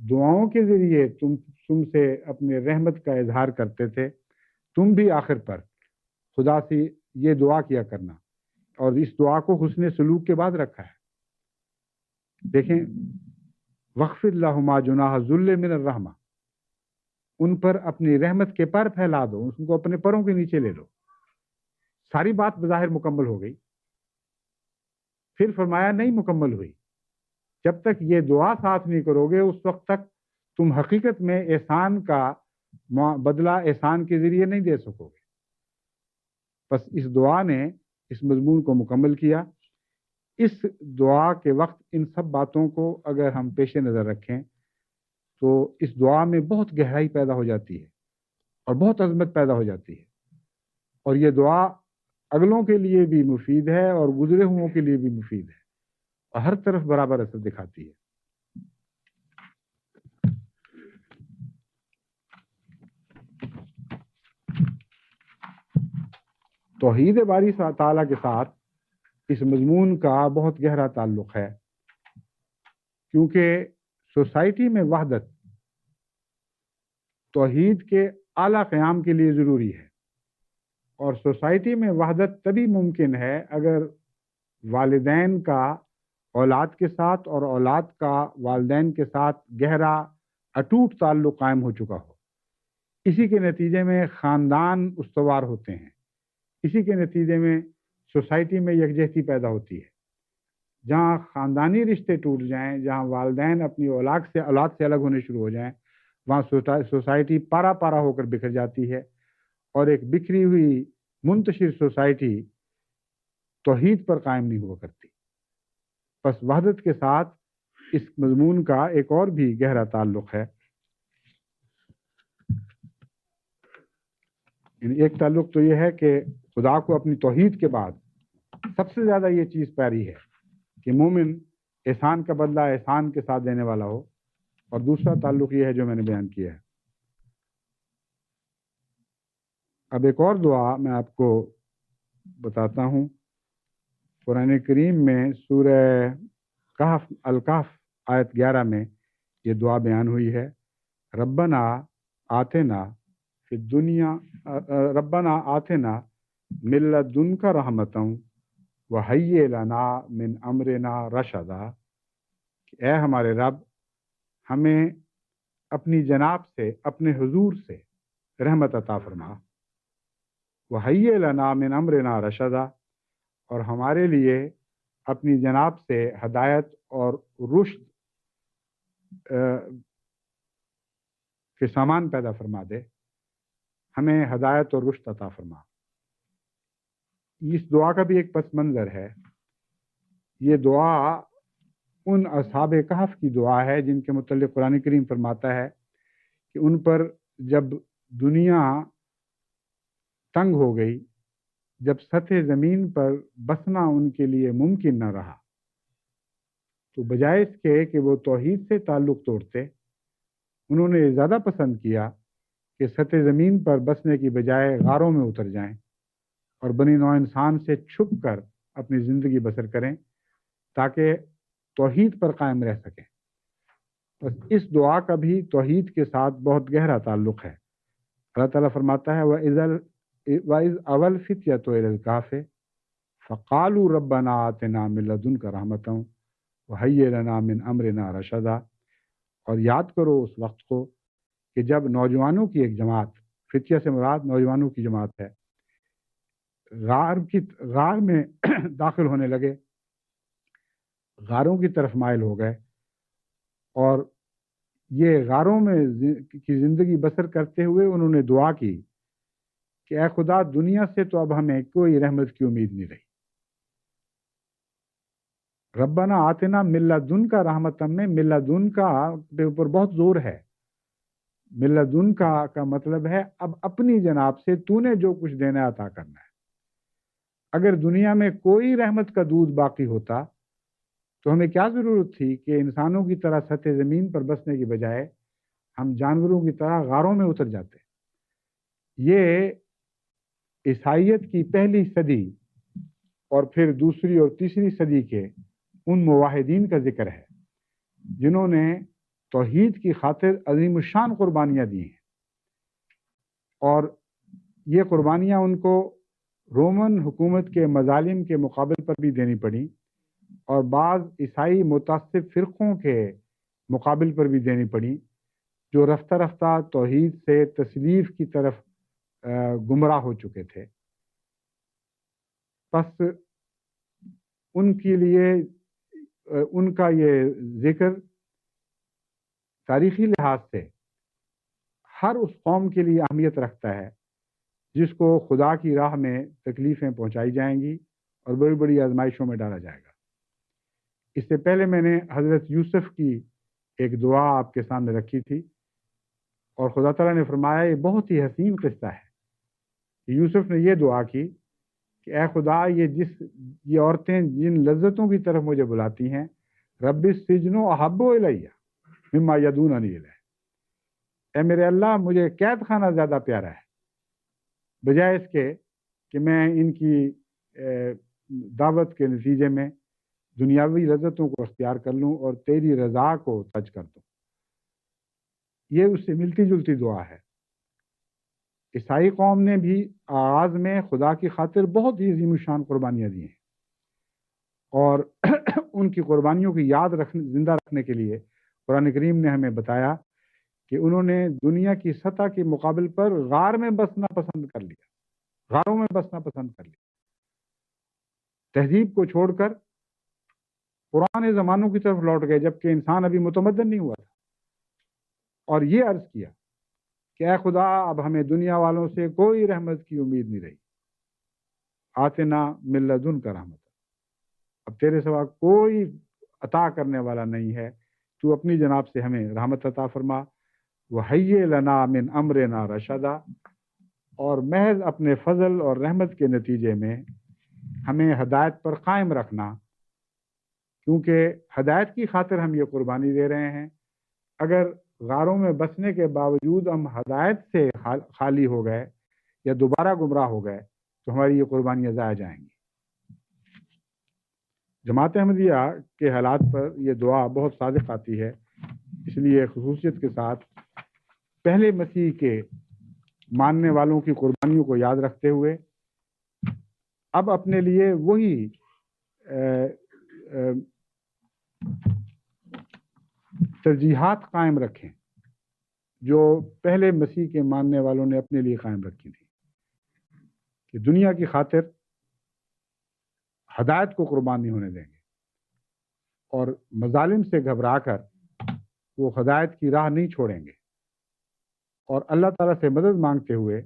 دعاؤں کے ذریعے تم سے اپنے رحمت کا اظہار کرتے تھے، تم بھی آخر پر خدا سے یہ دعا کیا کرنا، اور اس دعا کو حسن سلوک کے بعد رکھا ہے۔ دیکھیں، وَاخْفِضْ لَهُمَا جُنَاحَ الذُّلِّ مِنَ الرَّحْمَةِ، ان پر اپنی رحمت کے پر پھیلا دو، ان کو اپنے پروں کے نیچے لے لو۔ ساری بات بظاہر مکمل ہو گئی، پھر فرمایا نہیں مکمل ہوئی، جب تک یہ دعا ساتھ نہیں کرو گے اس وقت تک تم حقیقت میں احسان کا بدلہ احسان کے ذریعے نہیں دے سکو گے۔ بس اس دعا نے اس مضمون کو مکمل کیا۔ اس دعا کے وقت ان سب باتوں کو اگر ہم پیش نظر رکھیں تو اس دعا میں بہت گہرائی پیدا ہو جاتی ہے اور بہت عظمت پیدا ہو جاتی ہے، اور یہ دعا اگلوں کے لیے بھی مفید ہے اور گزرے ہوئوں کے لیے بھی مفید ہے، اور ہر طرف برابر اثر دکھاتی ہے۔ توحید باری تعالیٰ کے ساتھ اس مضمون کا بہت گہرا تعلق ہے، کیونکہ سوسائٹی میں وحدت توحید کے اعلیٰ قیام کے لیے ضروری ہے، اور سوسائٹی میں وحدت تبھی ممکن ہے اگر والدین کا اولاد کے ساتھ اور اولاد کا والدین کے ساتھ گہرا اٹوٹ تعلق قائم ہو چکا ہو۔ اسی کے نتیجے میں خاندان استوار ہوتے ہیں، اسی کے نتیجے میں سوسائٹی میں یکجہتی پیدا ہوتی ہے۔ جہاں خاندانی رشتے ٹوٹ جائیں، جہاں والدین اپنی اولاد سے الگ ہونے شروع ہو جائیں، وہاں سوسائٹی پارا پارا ہو کر بکھر جاتی ہے، اور ایک بکھری ہوئی منتشر سوسائٹی توحید پر قائم نہیں ہوا کرتی۔ پس وحدت کے ساتھ اس مضمون کا ایک اور بھی گہرا تعلق ہے۔ ایک تعلق تو یہ ہے کہ خدا کو اپنی توحید کے بعد سب سے زیادہ یہ چیز پیاری ہے کہ مومن احسان کا بدلہ احسان کے ساتھ دینے والا ہو، اور دوسرا تعلق یہ ہے جو میں نے بیان کیا ہے۔ اب ایک اور دعا میں آپ کو بتاتا ہوں۔ قرآن کریم میں سورہ الکہف آیت 11 میں یہ دعا بیان ہوئی ہے، ربنا آتنا فی الدنیا ربنا آتنا من لدنک رحمتا وہیئ لنا من امرنا رشدا، کہ اے ہمارے رب، ہمیں اپنی جناب سے، اپنے حضور سے رحمت عطا فرما، وہیئ لنا من امرنا رشدا، اور ہمارے لیے اپنی جناب سے ہدایت اور رشد کے سامان پیدا فرما دے، ہمیں ہدایت اور رشد عطا فرما۔ اس دعا کا بھی ایک پس منظر ہے۔ یہ دعا ان اصحاب کہف کی دعا ہے جن کے متعلق قرآن کریم فرماتا ہے کہ ان پر جب دنیا تنگ ہو گئی، جب سطح زمین پر بسنا ان کے لیے ممکن نہ رہا، تو بجائے اس کے کہ وہ توحید سے تعلق توڑتے، انہوں نے یہ زیادہ پسند کیا کہ سطح زمین پر بسنے کی بجائے غاروں میں اتر جائیں اور بنی نوع انسان سے چھپ کر اپنی زندگی بسر کریں تاکہ توحید پر قائم رہ سکیں۔ بس اس دعا کا بھی توحید کے ساتھ بہت گہرا تعلق ہے۔ اللہ تعالیٰ فرماتا ہے وَإِذْ أَوَى الْفِتْيَةُ إِلَى الْكَهْفِ فَقَالُوا رَبَّنَا آتِنَا مِن لَّدُنكَ رَحْمَةً وَهَيِّئْ لَنَا مِنْ أَمْرِنَا رَشَدًا، اور یاد کرو اس وقت کو کہ جب نوجوانوں کی ایک جماعت، فتیہ سے مراد نوجوانوں کی جماعت ہے، غار میں داخل ہونے لگے، غاروں کی طرف مائل ہو گئے، اور یہ غاروں میں کی زندگی بسر کرتے ہوئے انہوں نے دعا کی کہ اے خدا، دنیا سے تو اب ہمیں کوئی رحمت کی امید نہیں رہی۔ ربنا آتنا من لدنک رحمتا میں من لدنک کے اوپر بہت زور ہے۔ من لدنک کا مطلب ہے اب اپنی جناب سے تو نے جو کچھ دینا عطا کرنا ہے۔ اگر دنیا میں کوئی رحمت کا دودھ باقی ہوتا تو ہمیں کیا ضرورت تھی کہ انسانوں کی طرح سطح زمین پر بسنے کی بجائے ہم جانوروں کی طرح غاروں میں اتر جاتے۔ یہ عیسائیت کی پہلی صدی اور پھر دوسری اور تیسری صدی کے ان موحدین کا ذکر ہے جنہوں نے توحید کی خاطر عظیم الشان قربانیاں دی ہیں، اور یہ قربانیاں ان کو رومن حکومت کے مظالم کے مقابل پر بھی دینی پڑی، اور بعض عیسائی متعصب فرقوں کے مقابل پر بھی دینی پڑی جو رفتہ رفتہ توحید سے تسلیف کی طرف گمراہ ہو چکے تھے۔ پس ان کے لیے ان کا یہ ذکر تاریخی لحاظ سے ہر اس قوم کے لیے اہمیت رکھتا ہے جس کو خدا کی راہ میں تکلیفیں پہنچائی جائیں گی اور بڑی بڑی آزمائشوں میں ڈالا جائے گا۔ اس سے پہلے میں نے حضرت یوسف کی ایک دعا آپ کے سامنے رکھی تھی، اور خدا تعالیٰ نے فرمایا یہ بہت ہی حسین قصہ ہے کہ یوسف نے یہ دعا کی کہ اے خدا، یہ عورتیں جن لذتوں کی طرف مجھے بلاتی ہیں، رب السجن احب الی مما یدوننی الیہ، اے میرے اللہ مجھے قید خانہ زیادہ پیارا ہے بجائے اس کے کہ میں ان کی دعوت کے نتیجے میں دنیاوی لذتوں کو اختیار کر لوں اور تیری رضا کو ترک کر دوں۔ یہ اس سے ملتی جلتی دعا ہے۔ عیسائی قوم نے بھی آغاز میں خدا کی خاطر بہت ہی عظیم الشان قربانیاں دی ہیں، اور ان کی قربانیوں کی یاد زندہ رکھنے کے لیے قرآن کریم نے ہمیں بتایا کہ انہوں نے دنیا کی سطح کے مقابل پر غار میں بسنا پسند کر لیا، غاروں میں بسنا پسند کر لیا، تہذیب کو چھوڑ کر پرانے زمانوں کی طرف لوٹ گئے، جبکہ انسان ابھی متمدن نہیں ہوا تھا، اور یہ عرض کیا کہ اے خدا اب ہمیں دنیا والوں سے کوئی رحمت کی امید نہیں رہی، آتنا من لدنک رحمت، اب تیرے سوا کوئی عطا کرنے والا نہیں ہے، تو اپنی جناب سے ہمیں رحمت عطا فرما، وَهَيِّئْ لَنَا مِنْ أَمْرِنَا رَشَدًا، اور محض اپنے فضل اور رحمت کے نتیجے میں ہمیں ہدایت پر قائم رکھنا، کیونکہ ہدایت کی خاطر ہم یہ قربانی دے رہے ہیں۔ اگر غاروں میں بسنے کے باوجود ہم ہدایت سے خالی ہو گئے یا دوبارہ گمراہ ہو گئے تو ہماری یہ قربانیاں ضائع جائیں گی۔ جماعت احمدیہ کے حالات پر یہ دعا بہت صادق آتی ہے، اس لیے خصوصیت کے ساتھ پہلے مسیح کے ماننے والوں کی قربانیوں کو یاد رکھتے ہوئے اب اپنے لیے وہی ترجیحات قائم رکھیں جو پہلے مسیح کے ماننے والوں نے اپنے لیے قائم رکھی تھی، کہ دنیا کی خاطر ہدایت کو قربان نہیں ہونے دیں گے، اور مظالم سے گھبرا کر وہ ہدایت کی راہ نہیں چھوڑیں گے، اور اللہ تعالیٰ سے مدد مانگتے ہوئے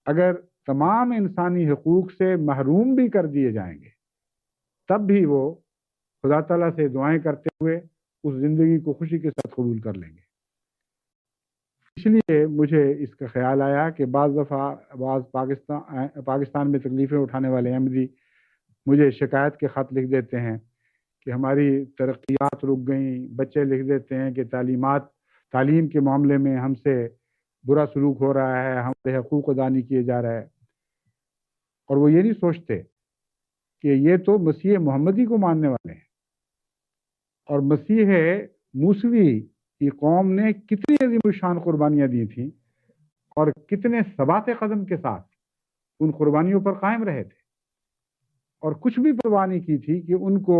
اگر تمام انسانی حقوق سے محروم بھی کر دیے جائیں گے تب بھی وہ خدا تعالیٰ سے دعائیں کرتے ہوئے اس زندگی کو خوشی کے ساتھ قبول کر لیں گے۔ اس لیے مجھے اس کا خیال آیا کہ بعض پاکستان میں تکلیفیں اٹھانے والے احمدی مجھے شکایت کے خط لکھ دیتے ہیں کہ ہماری ترقیات رک گئیں، بچے لکھ دیتے ہیں کہ تعلیم کے معاملے میں ہم سے برا سلوک ہو رہا ہے، ہمارے حقوق ادا نہیں کیے جا رہے ہیں، اور وہ یہ نہیں سوچتے کہ یہ تو مسیح محمدی کو ماننے والے ہیں، اور مسیح موسوی کی قوم نے کتنی عظیم الشان قربانیاں دی تھیں اور کتنے ثبات قدم کے ساتھ ان قربانیوں پر قائم رہے تھے، اور کچھ بھی پرواہ نہیں کی تھی کہ ان کو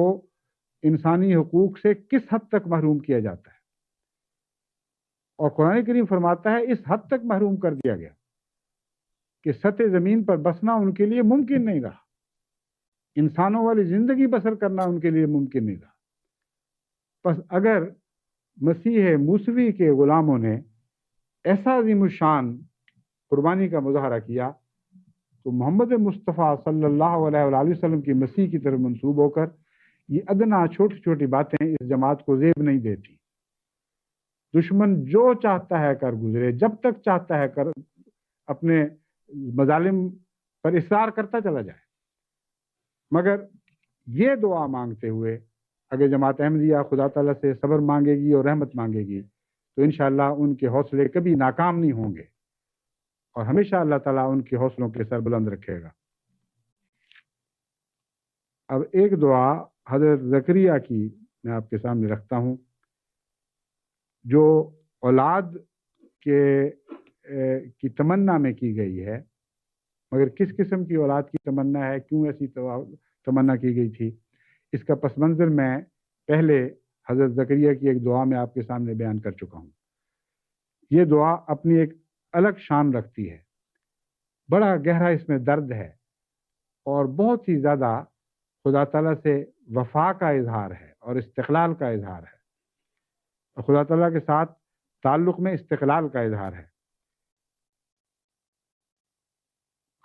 انسانی حقوق سے کس حد تک محروم کیا جاتا ہے، اور قرآن کریم فرماتا ہے اس حد تک محروم کر دیا گیا کہ سطح زمین پر بسنا ان کے لیے ممکن نہیں رہا، انسانوں والی زندگی بسر کرنا ان کے لیے ممکن نہیں رہا۔ پس اگر مسیح موسوی کے غلاموں نے ایسا عظیم الشان قربانی کا مظاہرہ کیا تو محمد مصطفیٰ صلی اللہ علیہ وآلہ وسلم کی مسیح کی طرف منسوب ہو کر یہ ادنا چھوٹی چھوٹی باتیں اس جماعت کو زیب نہیں دیتی۔ دشمن جو چاہتا ہے کر گزرے، جب تک چاہتا ہے کر اپنے مظالم پر اصرار کرتا چلا جائے، مگر یہ دعا مانگتے ہوئے اگر جماعت احمدیہ خدا تعالیٰ سے صبر مانگے گی اور رحمت مانگے گی تو انشاءاللہ ان کے حوصلے کبھی ناکام نہیں ہوں گے، اور ہمیشہ اللہ تعالیٰ ان کے حوصلوں کے سر بلند رکھے گا۔ اب ایک دعا حضرت زکریا کی میں آپ کے سامنے رکھتا ہوں، جو اولاد کی تمنا میں کی گئی ہے، مگر کس قسم کی اولاد کی تمنا ہے، کیوں ایسی تمنا کی گئی تھی، اس کا پس منظر میں پہلے حضرت زکریا کی ایک دعا میں آپ کے سامنے بیان کر چکا ہوں۔ یہ دعا اپنی ایک الگ شان رکھتی ہے، بڑا گہرا اس میں درد ہے، اور بہت ہی زیادہ خدا تعالیٰ سے وفا کا اظہار ہے اور استقلال کا اظہار ہے، اور خدا تعالیٰ کے ساتھ تعلق میں استقلال کا اظہار ہے۔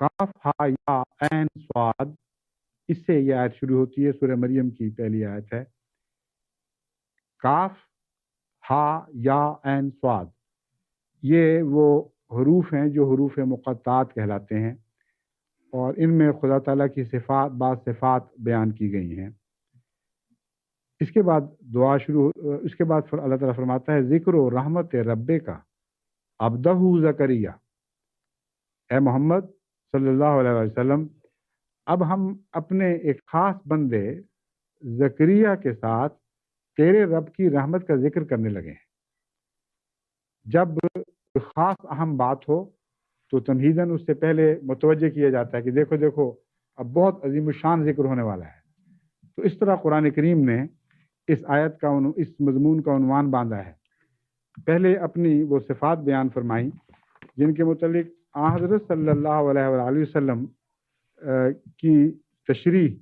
قاف ہا یا عین صاد، اس سے یہ آیت شروع ہوتی ہے، سورہ مریم کی پہلی آیت ہے۔ کاف ہا یا عین صاد، یہ وہ حروف ہیں جو حروف مقطعات کہلاتے ہیں، اور ان میں خدا تعالیٰ کی صفات، بعض صفات بیان کی گئی ہیں۔ اس کے بعد دعا شروع، اس کے بعد اللہ تعالیٰ فرماتا ہے ذکر و رحمت ربے کا عبدہ زکریا، اے محمد صلی اللہ علیہ وسلم، اب ہم اپنے ایک خاص بندے زکریا کے ساتھ تیرے رب کی رحمت کا ذکر کرنے لگے ہیں۔ جب کوئی خاص اہم بات ہو تو تمہیداً اس سے پہلے متوجہ کیا جاتا ہے کہ دیکھو دیکھو اب بہت عظیم الشان ذکر ہونے والا ہے۔ تو اس طرح قرآن کریم نے اس آیت کا اس مضمون کا عنوان باندھا ہے۔ پہلے اپنی وہ صفات بیان فرمائیں جن کے متعلق حضرت صلی اللہ علیہ وآلہ وسلم کی تشریح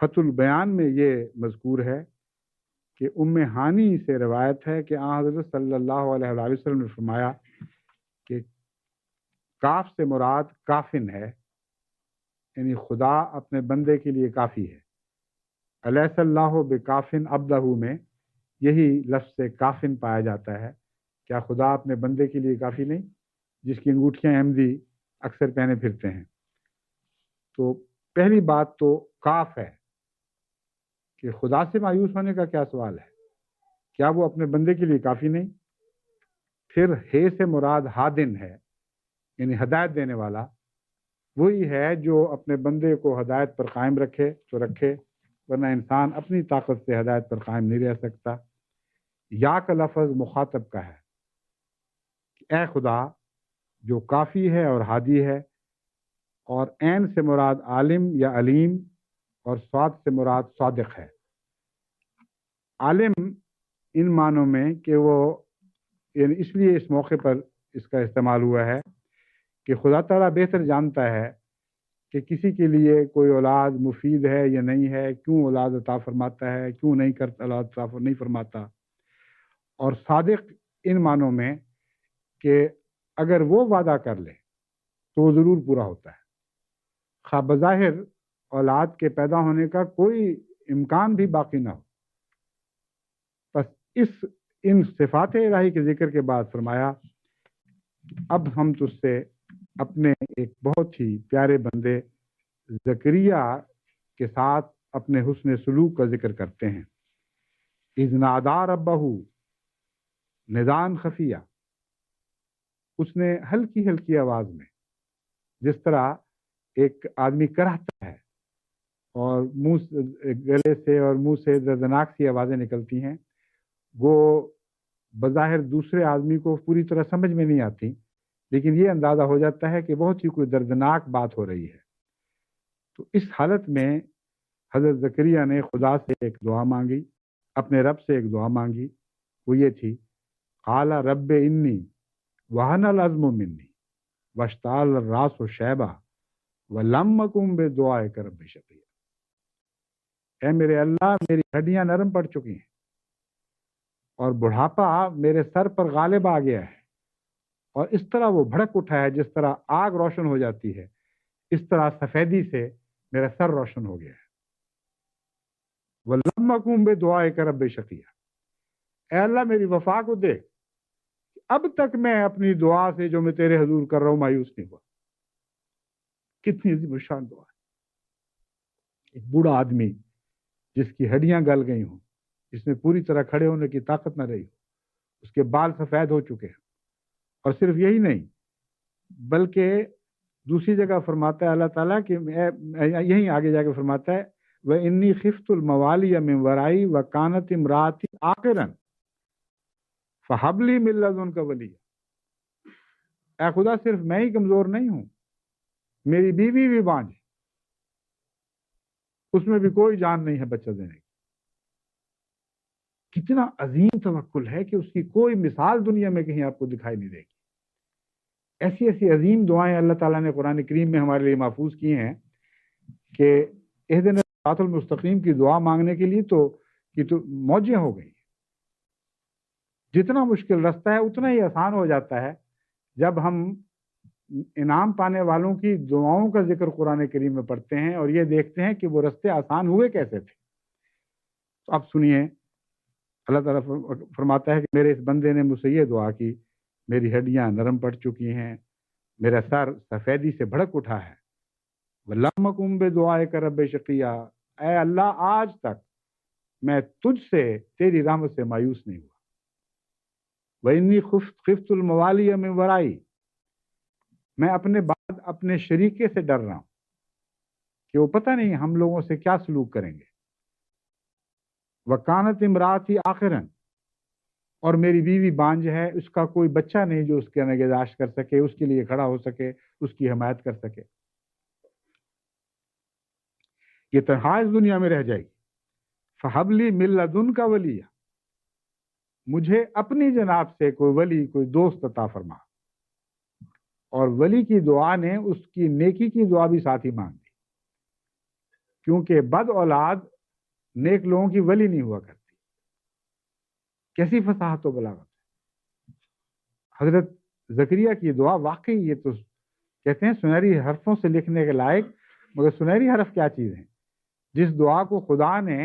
فتح البیان میں یہ مذکور ہے کہ ام ہانی سے روایت ہے کہ حضرت صلی اللہ علیہ وآلہ وسلم نے فرمایا کہ کاف سے مراد کافن ہے، یعنی خدا اپنے بندے کے لیے کافی ہے۔ الیس اللہ بکافن عبدہ میں یہی لفظ سے کافن پایا جاتا ہے۔ کیا خدا اپنے بندے کے لیے کافی نہیں، جس کی انگوٹھیاں احمدی اکثر پہنے پھرتے ہیں؟ تو پہلی بات تو کاف ہے کہ خدا سے مایوس ہونے کا کیا سوال ہے، کیا وہ اپنے بندے کے لیے کافی نہیں؟ پھر ہے سے مراد ہادن ہے، یعنی ہدایت دینے والا، وہی ہے جو اپنے بندے کو ہدایت پر قائم رکھے تو رکھے، ورنہ انسان اپنی طاقت سے ہدایت پر قائم نہیں رہ سکتا۔ یا کا لفظ مخاطب کا ہے کہ اے خدا جو کافی ہے اور ہادی ہے، اور عین سے مراد عالم یا علیم، اور صاد سے مراد صادق ہے۔ عالم ان معنوں میں کہ وہ، یعنی اس لیے اس موقع پر اس کا استعمال ہوا ہے کہ خدا تعالیٰ بہتر جانتا ہے کہ کسی کے لیے کوئی اولاد مفید ہے یا نہیں ہے، کیوں اولاد عطا فرماتا ہے، کیوں نہیں کرتا، اولاد عطا نہیں فرماتا۔ اور صادق ان معنوں میں کہ اگر وہ وعدہ کر لے تو وہ ضرور پورا ہوتا ہے، خواہ بظاہر اولاد کے پیدا ہونے کا کوئی امکان بھی باقی نہ ہو۔ بس ان صفات الہی کے ذکر کے بعد فرمایا اب ہم تجھ سے اپنے ایک بہت ہی پیارے بندے زکریا کے ساتھ اپنے حسن سلوک کا ذکر کرتے ہیں۔ اذ نادا ربہ ندان خفیہ، اس نے ہلکی ہلکی آواز میں، جس طرح ایک آدمی کراہتا ہے اور گلے سے اور منہ سے دردناک سی آوازیں نکلتی ہیں، وہ بظاہر دوسرے آدمی کو پوری طرح سمجھ میں نہیں آتی، لیکن یہ اندازہ ہو جاتا ہے کہ بہت ہی کوئی دردناک بات ہو رہی ہے۔ تو اس حالت میں حضرت زکریا نے خدا سے ایک دعا مانگی، اپنے رب سے ایک دعا مانگی، وہ یہ تھی قال رب انی وہن العظم منی واشتعل الراس شیبہ ولم اکن بدعائک رب شقیا، اے میرے اللہ میری ہڈیاں نرم پڑ چکی ہیں اور بڑھاپا میرے سر پر غالب آ گیا ہے، اور اس طرح وہ بھڑک اٹھا ہے جس طرح آگ روشن ہو جاتی ہے، اس طرح سفیدی سے میرا سر روشن ہو گیا ہے۔ وَلَمَّ أَكُن بِدُعَائِكَ رَبِّ شَقِيًّا، اے اللہ میری وفا کو دیکھ، اب تک میں اپنی دعا سے جو میں تیرے حضور کر رہا ہوں مایوس نہیں ہوا۔ کتنی عظیم الشان دعا ہے۔ ایک بوڑھا آدمی جس کی ہڈیاں گل گئی ہوں، جس میں پوری طرح کھڑے ہونے کی طاقت نہ رہی ہو، اس کے بال سفید ہو چکے ہیں، اور صرف یہی نہیں بلکہ دوسری جگہ فرماتا ہے اللہ تعالیٰ کہ یہیں آگے جا کے فرماتا ہے وَإِنِّي خِفْتُ الْمَوَالِيَ مِنْ وَرَائِي وَكَانَتِ امْرَأَتِي عَاقِرًا فَهَبْ لِي مِن لَّدُنكَ وَلِيًّا، اے خدا صرف میں ہی کمزور نہیں ہوں، میری بیوی بھی بانجھ ہے، اس میں بھی کوئی جان نہیں ہے بچہ دینے کی۔ کتنا عظیم توکل ہے کہ اس کی کوئی مثال دنیا میں کہیں آپ کو دکھائی نہیں دے گی۔ ایسی ایسی عظیم دعائیں اللہ تعالیٰ نے قرآن کریم میں ہمارے لیے محفوظ کی ہیں کہ اہدنا الصراط المستقیم کی دعا مانگنے کے لیے تو موجیں ہو گئی۔ جتنا مشکل رستہ ہے اتنا ہی آسان ہو جاتا ہے جب ہم انعام پانے والوں کی دعاؤں کا ذکر قرآن کریم میں پڑھتے ہیں اور یہ دیکھتے ہیں کہ وہ رستے آسان ہوئے کیسے تھے۔ تو اب سنیے اللہ تعالیٰ فرماتا ہے کہ میرے اس بندے نے مجھ سے یہ دعا کی، میری ہڈیاں نرم پڑ چکی ہیں، میرا سر سفیدی سے بھڑک اٹھا ہے، وَلَمْ أَكُنْ بِدُعَائِكَ رَبِّ شَقِيًّا، اے اللہ آج تک میں تجھ سے تیری رحمت سے مایوس نہیں ہوا۔ وَإِنِّي خِفْتُ الْمَوَالِيَ مِنْ وَرَائِي، میں اپنے بعد اپنے شریکے سے ڈر رہا ہوں کہ وہ پتہ نہیں ہم لوگوں سے کیا سلوک کریں گے۔ وَكَانَتْ امْرَأَتِي عَاقِرًا، اور میری بیوی بانجھ ہے، اس کا کوئی بچہ نہیں جو اس کے نگہداشت کر سکے، اس کے لیے کھڑا ہو سکے، اس کی حمایت کر سکے۔ یہ تنہا اس دنیا میں رہ جائے گی۔ فَهَبْ لِي مِن لَّدُنْكَ وَلِيًّا، مجھے اپنی جناب سے کوئی ولی، کوئی دوست عطا فرما۔ اور ولی کی دعا نے اس کی نیکی کی دعا بھی ساتھ ہی مانگ دی، کیونکہ بد اولاد نیک لوگوں کی ولی نہیں ہوا کرتی۔ کیسی فصاحت و بلاغت ہے حضرت زکریا کی دعا! واقعی یہ تو کہتے ہیں سنہری حرفوں سے لکھنے کے لائق، مگر سنہری حرف کیا چیز ہیں؟ جس دعا کو خدا نے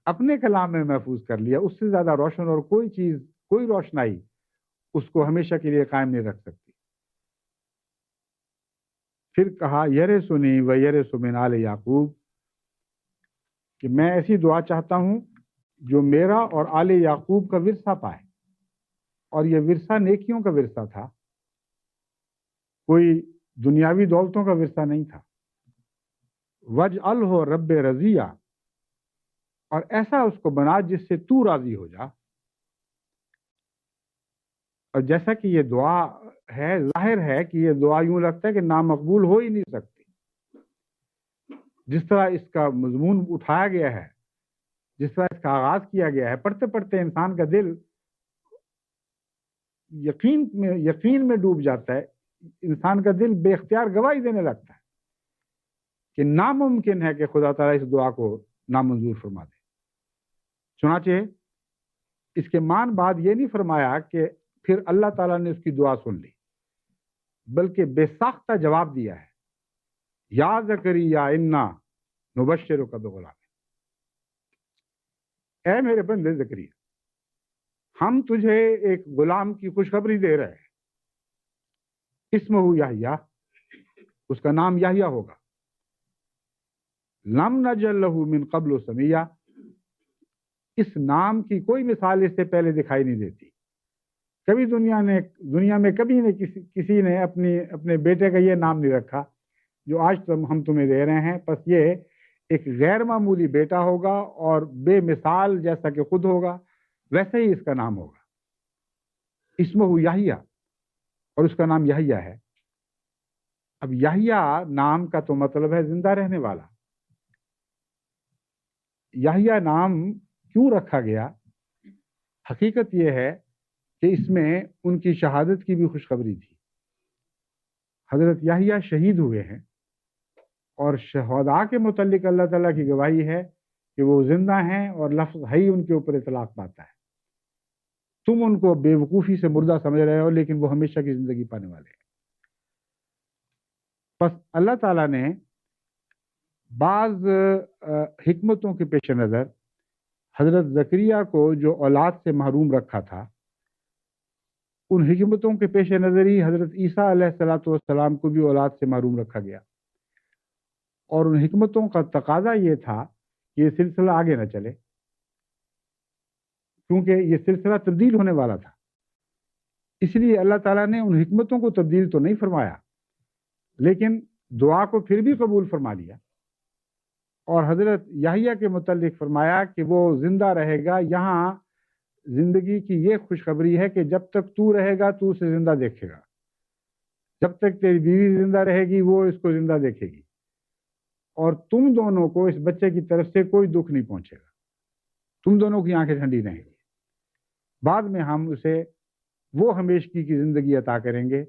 اپنے کلام میں محفوظ کر لیا، اس سے زیادہ روشن اور کوئی چیز، کوئی روشنائی اس کو ہمیشہ کے لیے قائم نہیں رکھ سکتی۔ پھر کہا یرثنی و یرث من آل یعقوب، کہ میں ایسی دعا چاہتا ہوں جو میرا اور آل یعقوب کا ورثہ پائے، اور یہ ورثہ نیکیوں کا ورثہ تھا، کوئی دنیاوی دولتوں کا ورثہ نہیں تھا۔ وَاجْعَلْهُ رَبِّ رَضِيًّا، اور ایسا اس کو بنا جس سے تو راضی ہو جا۔ اور جیسا کہ یہ دعا ہے، ظاہر ہے کہ یہ دعا یوں لگتا ہے کہ نامقبول ہو ہی نہیں سکتی۔ جس طرح اس کا مضمون اٹھایا گیا ہے، جس طرح اس کا آغاز کیا گیا ہے، پڑھتے پڑھتے انسان کا دل یقین میں ڈوب جاتا ہے، انسان کا دل بے اختیار گواہی دینے لگتا ہے کہ ناممکن ہے کہ خدا تعالیٰ اس دعا کو نامنظور فرما دے۔ چنانچہ اس کے مان بعد یہ نہیں فرمایا کہ پھر اللہ تعالیٰ نے اس کی دعا سن لی، بلکہ بے ساختہ جواب دیا ہے، یا زکریا انا نبشرک بغلام، اے میرے بندے زکریا، ہم تجھے ایک غلام کی خوشخبری دے رہے ہیں، اسمہ یحییٰ، اس کا نام یحییٰ ہوگا، لم نجعل لہ من قبل سمیہ، اس نام کی کوئی مثال اس سے پہلے دکھائی نہیں دیتی۔ کبھی دنیا میں کبھی نے کسی نے اپنے بیٹے کا یہ نام نہیں رکھا جو آج ہم تمہیں دے رہے ہیں، پس یہ ایک غیر معمولی بیٹا ہوگا اور بے مثال جیسا کہ خود ہوگا ویسے ہی اس کا نام ہوگا۔ اسمہ یحییٰ، اور اس کا نام یحییٰ ہے۔ اب یحییٰ نام کا تو مطلب ہے زندہ رہنے والا۔ یحییٰ نام کیوں رکھا گیا؟ حقیقت یہ ہے کہ اس میں ان کی شہادت کی بھی خوشخبری تھی۔ حضرت یحییٰ شہید ہوئے ہیں، اور شہداء کے متعلق اللہ تعالیٰ کی گواہی ہے کہ وہ زندہ ہیں، اور لفظ حی ان کے اوپر اطلاق پاتا ہے۔ تم ان کو بے وقوفی سے مردہ سمجھ رہے ہو، لیکن وہ ہمیشہ کی زندگی پانے والے ہیں۔ پس اللہ تعالیٰ نے بعض حکمتوں کے پیش نظر حضرت زکریا کو جو اولاد سے محروم رکھا تھا، ان حکمتوں کے پیش نظر ہی حضرت عیسیٰ علیہ السلام کو بھی اولاد سے محروم رکھا گیا، اور ان حکمتوں کا تقاضا یہ تھا کہ یہ سلسلہ آگے نہ چلے، کیونکہ یہ سلسلہ تبدیل ہونے والا تھا۔ اس لیے اللہ تعالیٰ نے ان حکمتوں کو تبدیل تو نہیں فرمایا، لیکن دعا کو پھر بھی قبول فرما لیا، اور حضرت یحییٰ کے متعلق فرمایا کہ وہ زندہ رہے گا۔ یہاں زندگی کی یہ خوشخبری ہے کہ جب تک تو رہے گا تو اسے زندہ دیکھے گا، جب تک تیری بیوی زندہ رہے گی وہ اس کو زندہ دیکھے گی، اور تم دونوں کو اس بچے کی طرف سے کوئی دکھ نہیں پہنچے گا، تم دونوں کی آنکھیں ٹھنڈی رہیں گی۔ بعد میں ہم اسے وہ ہمیشگی کی زندگی عطا کریں گے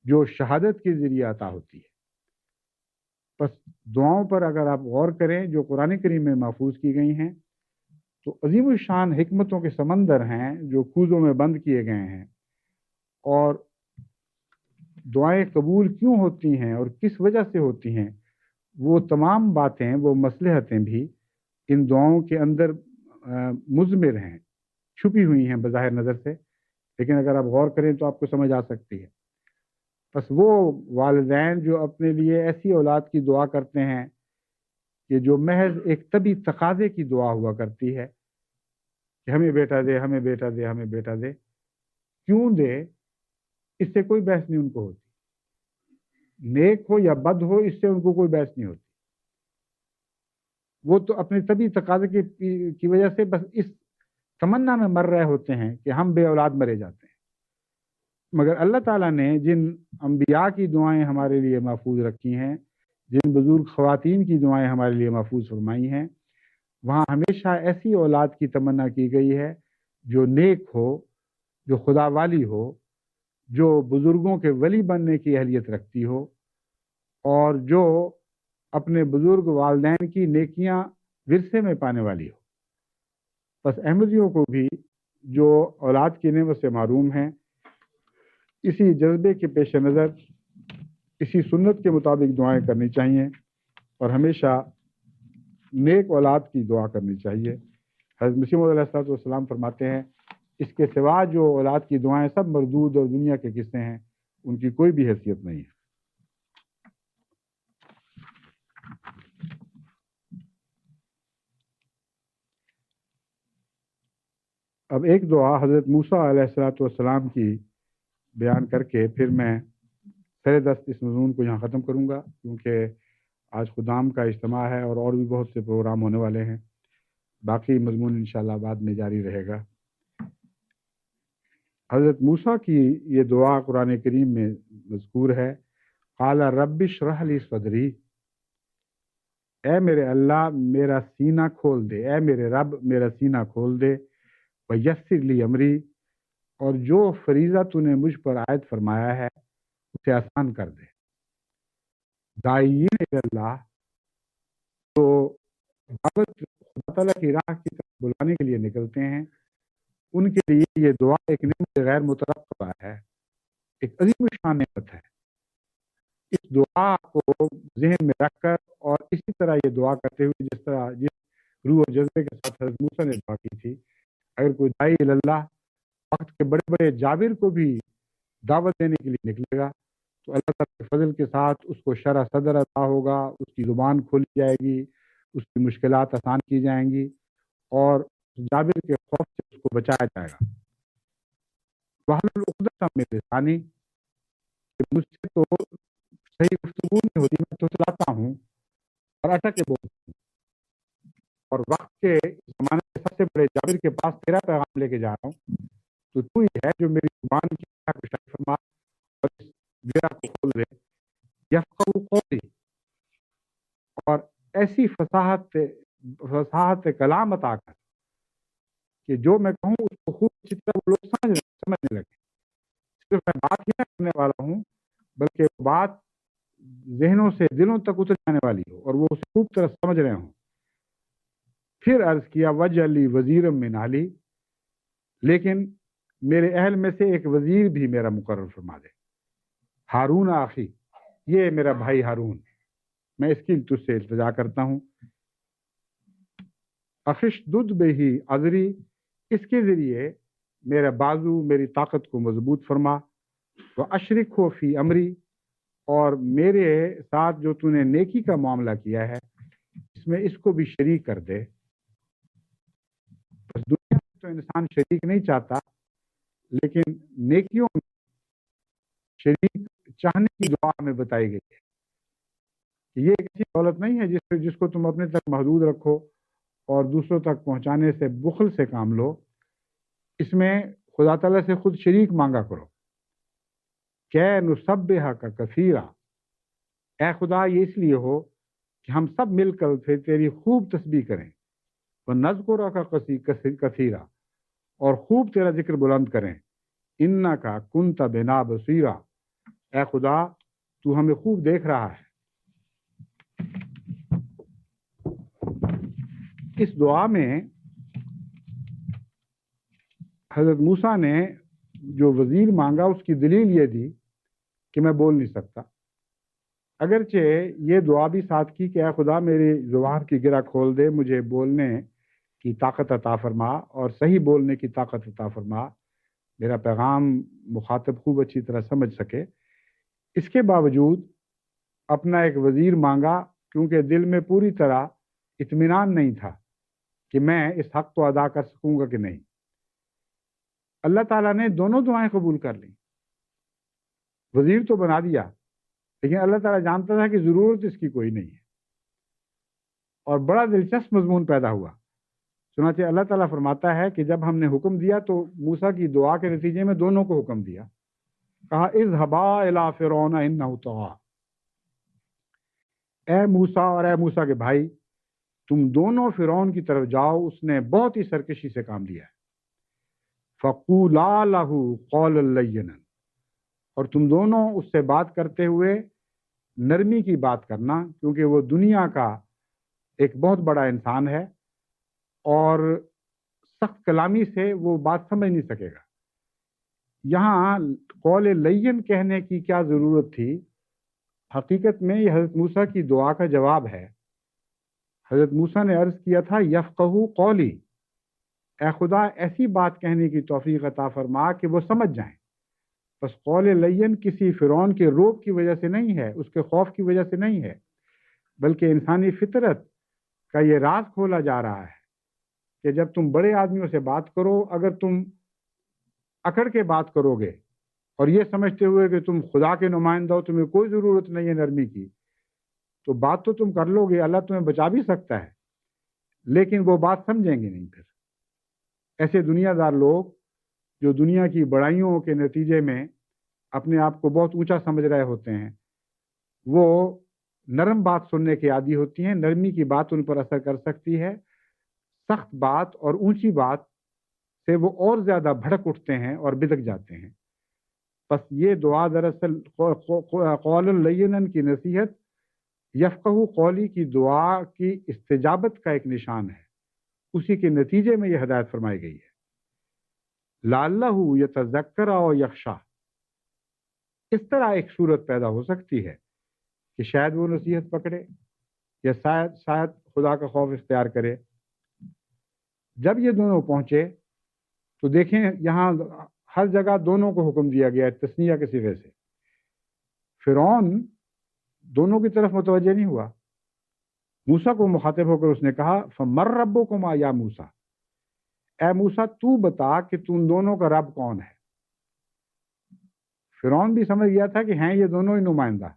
جو شہادت کے ذریعے عطا ہوتی ہے۔ بس دعاؤں پر اگر آپ غور کریں جو قرآن کریم میں محفوظ کی گئی ہیں، تو عظیم الشان حکمتوں کے سمندر ہیں جو کوزوں میں بند کیے گئے ہیں، اور دعائیں قبول کیوں ہوتی ہیں اور کس وجہ سے ہوتی ہیں، وہ تمام باتیں، وہ مصلحتیں بھی ان دعاؤں کے اندر مضمر ہیں۔ چھپی ہوئی ہیں بظاہر نظر سے، لیکن اگر آپ غور کریں تو آپ کو سمجھ آ سکتی ہے۔ بس وہ والدین جو اپنے لیے ایسی اولاد کی دعا کرتے ہیں کہ جو محض ایک طبی تقاضے کی دعا ہوا کرتی ہے کہ ہمیں بیٹا دے، ہمیں بیٹا دے، ہمیں بیٹا دے، کیوں دے، اس سے کوئی بحث نہیں ان کو ہوتی، نیک ہو یا بد ہو اس سے ان کو کوئی بحث نہیں ہوتی، وہ تو اپنے طبی تقاضے کی وجہ سے بس اس تمنا میں مر رہے ہوتے ہیں کہ ہم بے اولاد مرے جاتے ہیں۔ مگر اللہ تعالیٰ نے جن انبیاء کی دعائیں ہمارے لیے محفوظ رکھی ہیں، جن بزرگ خواتین کی دعائیں ہمارے لیے محفوظ فرمائی ہیں، وہاں ہمیشہ ایسی اولاد کی تمنا کی گئی ہے جو نیک ہو، جو خدا والی ہو، جو بزرگوں کے ولی بننے کی اہلیت رکھتی ہو، اور جو اپنے بزرگ والدین کی نیکیاں ورثے میں پانے والی ہو۔ بس احمدیوں کو بھی جو اولاد کی نعمت سے محروم ہیں، اسی جذبے کے پیش نظر اسی سنت کے مطابق دعائیں کرنی چاہیے اور ہمیشہ نیک اولاد کی دعا کرنی چاہیے۔ حضرت مسیح موعود علیہ السلام فرماتے ہیں اس کے سوا جو اولاد کی دعائیں سب مردود اور دنیا کے قصے ہیں، ان کی کوئی بھی حیثیت نہیں ہے۔ اب ایک دعا حضرت موسیٰ علیہ السلام کی بیان کر کے پھر میں سر دست اس مضمون کو یہاں ختم کروں گا، کیونکہ آج خدام کا اجتماع ہے اور بھی بہت سے پروگرام ہونے والے ہیں۔ باقی مضمون انشاءاللہ بعد میں جاری رہے گا۔ حضرت موسیٰ کی یہ دعا قرآن کریم میں مذکور ہے، قال رب اشرح لی صدری، اے میرے اللہ میرا سینہ کھول دے، اے میرے رب میرا سینہ کھول دے، ویسر لی امری، اور جو فریضہ تو نے مجھ پر عائد فرمایا ہے اسے آسان کر دے۔ داعین اللہ، جو دعوت خدا تعالیٰ کی راہ کی طرف بلانے کے لیے نکلتے ہیں، ان کے لیے یہ دعا ایک نعمت غیر مترقبہ ہے، ایک عظیم الشان نعمت ہے۔ اس دعا کو ذہن میں رکھ کر اور اسی طرح یہ دعا کرتے ہوئے جس روح و جذبے کے ساتھ حضرت موسیٰ نے دعا کی تھی، اگر کوئی داعی اللہ وقت کے بڑے بڑے جابر کو بھی دعوت دینے کے لیے نکلے گا تو اللہ تعالیٰ کے فضل کے ساتھ اس کو شرح صدر عطا ہوگا، اس کی زبان کھولی جائے گی، اس کی مشکلات آسان کی جائیں گی اور جابر کے خوف سے اس کو بچایا جائے گا۔ وحلل عقدۃ من لسانی، کہ مجھ سے تو صحیح گفتگو نہیں ہوتی، میں تو چلاتا ہوں اور اٹک کے بولتا ہوں، اور وقت کے زمانے کے سب سے بڑے جابر کے پاس تیرا پیغام لے کے جا رہا ہوں، تو ہی ہے جو میری زبان کی شاید فرما اور اس گرہ کو کھول دے، یفقہوا قولی، اور ایسی فصاحت کلام عطا کر کہ جو میں کہوں اس کو خوب اچھی طرح وہ لوگ سمجھنے لگے، صرف میں بات ہی نہ کرنے والا ہوں بلکہ بات ذہنوں سے دلوں تک اتر جانے والی ہو اور وہ اسے خوب طرح سمجھ رہے ہوں۔ پھر عرض کیا وجعل لی وزیرا من اہلی، لیکن میرے اہل میں سے ایک وزیر بھی میرا مقرر فرما دے، ہارون آخی، یہ میرا بھائی ہارون، میں اس کی تجھ سے التجا کرتا ہوں۔ اخشدد بہ اذری، اس کے ذریعے میرا بازو میری طاقت کو مضبوط فرما، واشرکہ فی امری، اور میرے ساتھ جو تو نے نیکی کا معاملہ کیا ہے اس میں اس کو بھی شریک کر دے۔ بس دنیا میں تو انسان شریک نہیں چاہتا، لیکن نیکیوں میں شریک چاہنے کی دعا میں بتائی گئی ہے کہ یہ ایک ایسی دولت نہیں ہے جس کو تم اپنے تک محدود رکھو اور دوسروں تک پہنچانے سے بخل سے کام لو، اس میں خدا تعالیٰ سے خود شریک مانگا کرو۔ کہ نسبحک کثیرا، اے خدا یہ اس لیے ہو کہ ہم سب مل کر تیری خوب تسبیح کریں، وَنَذْكُرَكَ کثیرا، اور خوب تیرا ذکر بلند کریں، اِنَّكَ كُنْتَ بِنَا بَصِيرًا، اے خدا تو ہمیں خوب دیکھ رہا ہے۔ اس دعا میں حضرت موسیٰ نے جو وزیر مانگا اس کی دلیل یہ دی کہ میں بول نہیں سکتا، اگرچہ یہ دعا بھی ساتھ کی کہ اے خدا میری زبان کی گرہ کھول دے، مجھے بولنے کی طاقت عطا فرما اور صحیح بولنے کی طاقت عطا فرما، میرا پیغام مخاطب خوب اچھی طرح سمجھ سکے۔ اس کے باوجود اپنا ایک وزیر مانگا، کیونکہ دل میں پوری طرح اطمینان نہیں تھا کہ میں اس حق کو ادا کر سکوں گا کہ نہیں۔ اللہ تعالیٰ نے دونوں دعائیں قبول کر لیں، وزیر تو بنا دیا، لیکن اللہ تعالیٰ جانتا تھا کہ ضرورت اس کی کوئی نہیں ہے۔ اور بڑا دلچسپ مضمون پیدا ہوا۔ چنانچہ اللہ تعالیٰ فرماتا ہے کہ جب ہم نے حکم دیا تو موسیٰ کی دعا کے نتیجے میں دونوں کو حکم دیا، کہا اذهبا الی فرعون انہ طغی، اے موسیٰ اور اے موسیٰ کے بھائی، تم دونوں فرعون کی طرف جاؤ، اس نے بہت ہی سرکشی سے کام لیا ہے۔ فقولا لہ قولا لینا، اور تم دونوں اس سے بات کرتے ہوئے نرمی کی بات کرنا، کیونکہ وہ دنیا کا ایک بہت بڑا انسان ہے اور سخت کلامی سے وہ بات سمجھ نہیں سکے گا۔ یہاں قول لین کہنے کی کیا ضرورت تھی؟ حقیقت میں یہ حضرت موسیٰ کی دعا کا جواب ہے۔ حضرت موسیٰ نے عرض کیا تھا یفقہوا قولی، اے خدا ایسی بات کہنے کی توفیق عطا فرما کہ وہ سمجھ جائیں۔ بس قول لین کسی فرعون کے روب کی وجہ سے نہیں ہے، اس کے خوف کی وجہ سے نہیں ہے، بلکہ انسانی فطرت کا یہ راز کھولا جا رہا ہے کہ جب تم بڑے آدمیوں سے بات کرو، اگر تم اکڑ کے بات کرو گے اور یہ سمجھتے ہوئے کہ تم خدا کے نمائندہ ہو، تمہیں کوئی ضرورت نہیں ہے نرمی کی، تو بات تو تم کر لو گے، اللہ تمہیں بچا بھی سکتا ہے، لیکن وہ بات سمجھیں گے نہیں۔ پھر ایسے دنیا دار لوگ جو دنیا کی بڑائیوں کے نتیجے میں اپنے آپ کو بہت اونچا سمجھ رہے ہوتے ہیں، وہ نرم بات سننے کے عادی ہوتی ہیں، نرمی کی بات ان پر اثر کر سکتی ہے، سخت بات اور اونچی بات سے وہ اور زیادہ بھڑک اٹھتے ہیں اور بدک جاتے ہیں۔ بس یہ دعا دراصل قول لینن کی نصیحت، یفقہوا قولی کی دعا کی استجابت کا ایک نشان ہے، اسی کے نتیجے میں یہ ہدایت فرمائی گئی ہے۔ لعلہ یتذکر او یخشی، اس طرح ایک صورت پیدا ہو سکتی ہے کہ شاید وہ نصیحت پکڑے یا شاید خدا کا خوف اختیار کرے۔ جب یہ دونوں پہنچے تو دیکھیں یہاں ہر جگہ دونوں کو حکم دیا گیا ہے تثنیہ کے صیغے سے۔ فرعون دونوں کی طرف متوجہ نہیں ہوا، موسیٰ کو مخاطب ہو کر اس نے کہا فمن ربکما یا موسیٰ، اے موسیٰ تو بتا کہ تم دونوں کا رب کون ہے۔ فرعون بھی سمجھ گیا تھا کہ ہیں یہ دونوں ہی نمائندہ،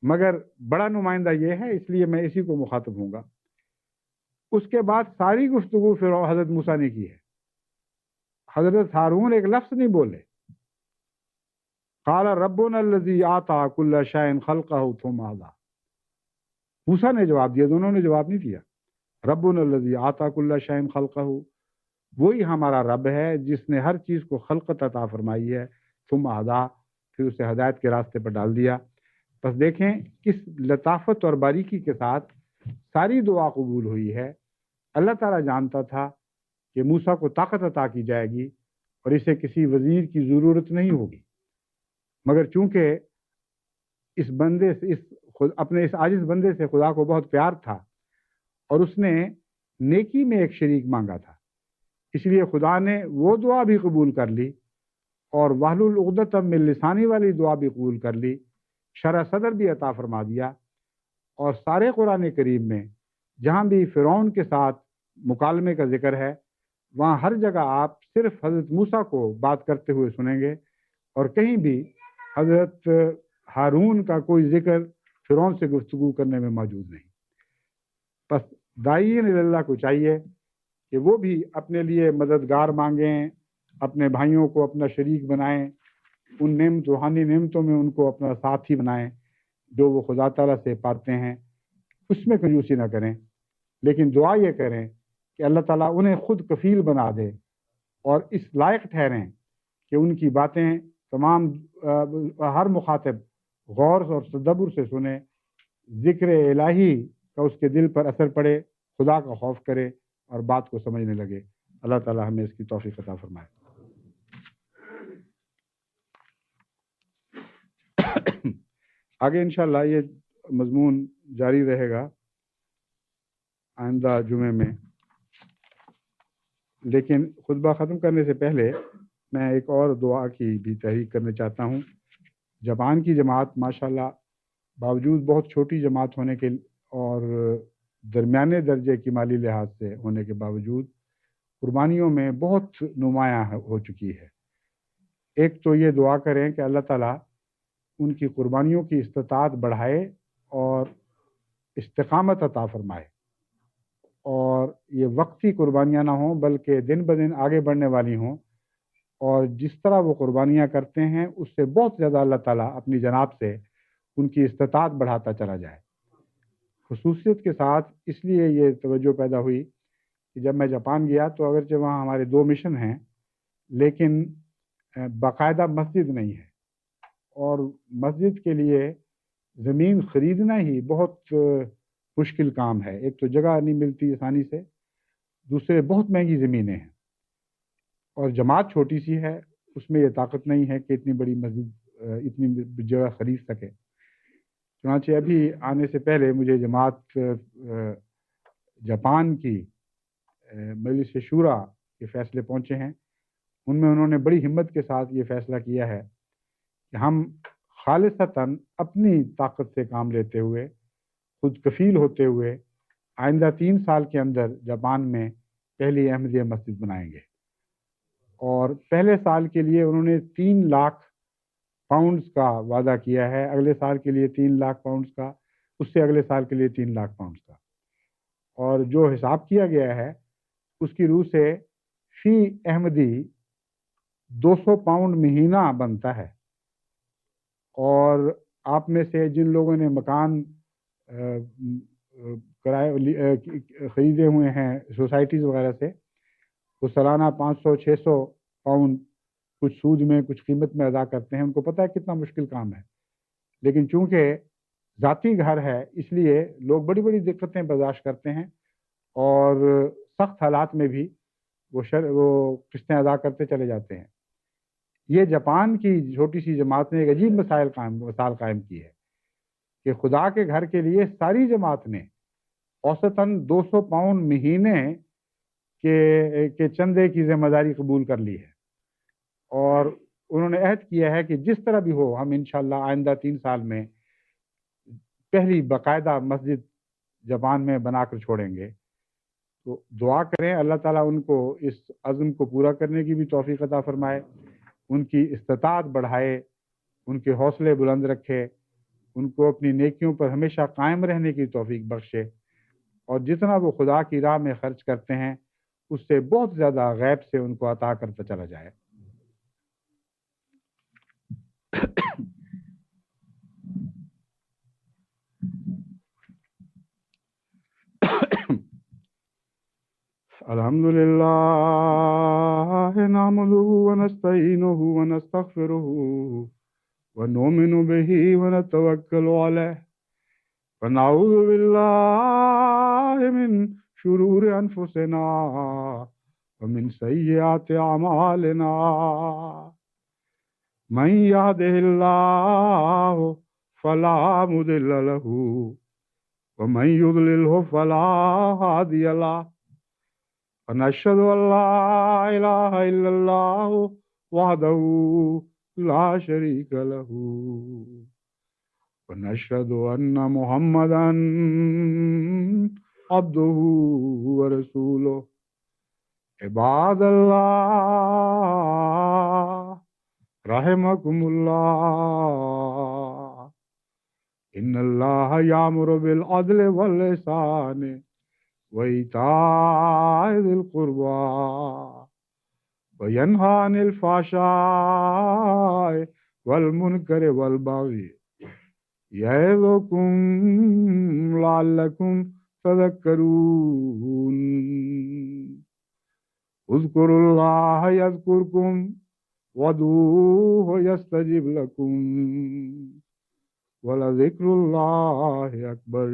مگر بڑا نمائندہ یہ ہے، اس لیے میں اسی کو مخاطب ہوں گا۔ اس کے بعد ساری گفتگو فرعون حضرت موسیٰ نے کی ہے، حضرت ہارون ایک لفظ نہیں بولے۔ قال ربنا الذی اعطى كل شيء خلقه ثم هدى، موسیٰ نے جواب دیا، دونوں نے جواب نہیں دیا۔ ربنا الذی اعطى كل شيء خلقه، وہی ہمارا رب ہے جس نے ہر چیز کو خلقت عطا فرمائی ہے، ثم هدى، پھر اسے ہدایت کے راستے پر ڈال دیا۔ بس دیکھیں کس لطافت اور باریکی کے ساتھ ساری دعا قبول ہوئی ہے۔ اللہ تعالیٰ جانتا تھا کہ موسیٰ کو طاقت عطا کی جائے گی اور اسے کسی وزیر کی ضرورت نہیں ہوگی، مگر چونکہ اس بندے سے اپنے اس عاجز بندے سے خدا کو بہت پیار تھا اور اس نے نیکی میں ایک شریک مانگا تھا، اس لیے خدا نے وہ دعا بھی قبول کر لی اور واحلل عقدۃ من لسانی والی دعا بھی قبول کر لی، شرح صدر بھی عطا فرما دیا۔ اور سارے قرآن کریم میں جہاں بھی فرعون کے ساتھ مکالمے کا ذکر ہے، وہاں ہر جگہ آپ صرف حضرت موسیٰ کو بات کرتے ہوئے سنیں گے، اور کہیں بھی حضرت ہارون کا کوئی ذکر فرعون سے گفتگو کرنے میں موجود نہیں۔ بس داعین اللہ کو چاہیے کہ وہ بھی اپنے لیے مددگار مانگیں، اپنے بھائیوں کو اپنا شریک بنائیں، ان روحانی نعمتوں میں ان کو اپنا ساتھی بنائیں جو وہ خدا تعالیٰ سے پاتے ہیں، اس میں کنجوسی نہ کریں، لیکن دعا یہ کریں کہ اللہ تعالیٰ انہیں خود کفیل بنا دے اور اس لائق ٹھہریں کہ ان کی باتیں تمام ہر مخاطب غور اور تدبر سے سنے، ذکر الہی کا اس کے دل پر اثر پڑے، خدا کا خوف کرے اور بات کو سمجھنے لگے۔ اللہ تعالیٰ ہمیں اس کی توفیق عطا فرمائے۔ آگے انشاءاللہ یہ مضمون جاری رہے گا آئندہ جمعے میں۔ لیکن خطبہ ختم کرنے سے پہلے میں ایک اور دعا کی بھی تحریک کرنا چاہتا ہوں۔ جاپان کی جماعت ماشاءاللہ باوجود بہت چھوٹی جماعت ہونے کے اور درمیانے درجے کی مالی لحاظ سے ہونے کے باوجود قربانیوں میں بہت نمایاں ہو چکی ہے۔ ایک تو یہ دعا کریں کہ اللہ تعالیٰ ان کی قربانیوں کی استطاعت بڑھائے اور استقامت عطا فرمائے، اور یہ وقتی قربانیاں نہ ہوں بلکہ دن بدن آگے بڑھنے والی ہوں، اور جس طرح وہ قربانیاں کرتے ہیں اس سے بہت زیادہ اللہ تعالیٰ اپنی جناب سے ان کی استطاعت بڑھاتا چلا جائے۔ خصوصیت کے ساتھ اس لیے یہ توجہ پیدا ہوئی کہ جب میں جاپان گیا تو اگرچہ وہاں ہمارے 2 مشن ہیں لیکن باقاعدہ مسجد نہیں ہے، اور مسجد کے لیے زمین خریدنا ہی بہت مشکل کام ہے۔ ایک تو جگہ نہیں ملتی آسانی سے، دوسرے بہت مہنگی زمینیں ہیں، اور جماعت چھوٹی سی ہے، اس میں یہ طاقت نہیں ہے کہ اتنی بڑی مسجد اتنی جگہ خرید سکے۔ چنانچہ ابھی آنے سے پہلے مجھے جماعت جاپان کی مجلس شورا کے فیصلے پہنچے ہیں، ان میں انہوں نے بڑی ہمت کے ساتھ یہ فیصلہ کیا ہے کہ ہم خالصتاً اپنی طاقت سے کام لیتے ہوئے، خود کفیل ہوتے ہوئے آئندہ 3 سال کے اندر جاپان میں پہلی احمدیہ مسجد بنائیں گے، اور پہلے سال کے لیے انہوں نے 3 لاکھ پاؤنڈز کا وعدہ کیا ہے، اگلے سال کے لیے 3 لاکھ پاؤنڈز کا، اس سے اگلے سال کے لیے 3 لاکھ پاؤنڈز کا، اور جو حساب کیا گیا ہے اس کی روح سے فی احمدی 200 پاؤنڈ مہینہ بنتا ہے۔ اور آپ میں سے جن لوگوں نے مکان کرائے خریدے ہوئے ہیں سوسائٹیز وغیرہ سے، وہ سالانہ 500-600 پاؤنڈ کچھ سود میں کچھ قیمت میں ادا کرتے ہیں، ان کو پتہ ہے کتنا مشکل کام ہے، لیکن چونکہ ذاتی گھر ہے اس لیے لوگ بڑی بڑی دقتیں برداشت کرتے ہیں، اور سخت حالات میں بھی وہ قسطیں ادا کرتے چلے جاتے ہیں۔ یہ جاپان کی چھوٹی سی جماعت نے ایک عجیب مثال قائم کی ہے کہ خدا کے گھر کے لیے ساری جماعت نے اوسطاً 200 پاؤنڈ مہینے کے چندے کی ذمہ داری قبول کر لی ہے، اور انہوں نے عہد کیا ہے کہ جس طرح بھی ہو ہم انشاءاللہ آئندہ 3 سال میں پہلی باقاعدہ مسجد جاپان میں بنا کر چھوڑیں گے۔ تو دعا کریں اللہ تعالیٰ ان کو اس عزم کو پورا کرنے کی بھی توفیق عطا فرمائے، ان کی استطاعت بڑھائے، ان کے حوصلے بلند رکھے، ان کو اپنی نیکیوں پر ہمیشہ قائم رہنے کی توفیق بخشے، اور جتنا وہ خدا کی راہ میں خرچ کرتے ہیں اس سے بہت زیادہ غیب سے ان کو عطا کرتا چلا جائے۔ الحمد للہ نحمده ونستعینه ونستغفره ونؤمن به ونتوکل علیہ ونعوذ باللہ من شرور انفسنا ومن سیئات اعمالنا من يهده اللہ فلا مضل له ومن يضلله فلا هادي له ونشهد ان لا اله الا الله وحده لا شريك له ونشهد ان محمدا عبده ورسوله عباد اللہ رحمكم اللہ ان اللہ یامر بالعدل والإحسان وإیتاء ذی القربى وینہی عن الفحشاء والمنکر والبغی یعظکم لعلکم تذکرون اذکروا اللہ یذکرکم وادعوہ یستجب لکم ولذکر اللہ اکبر۔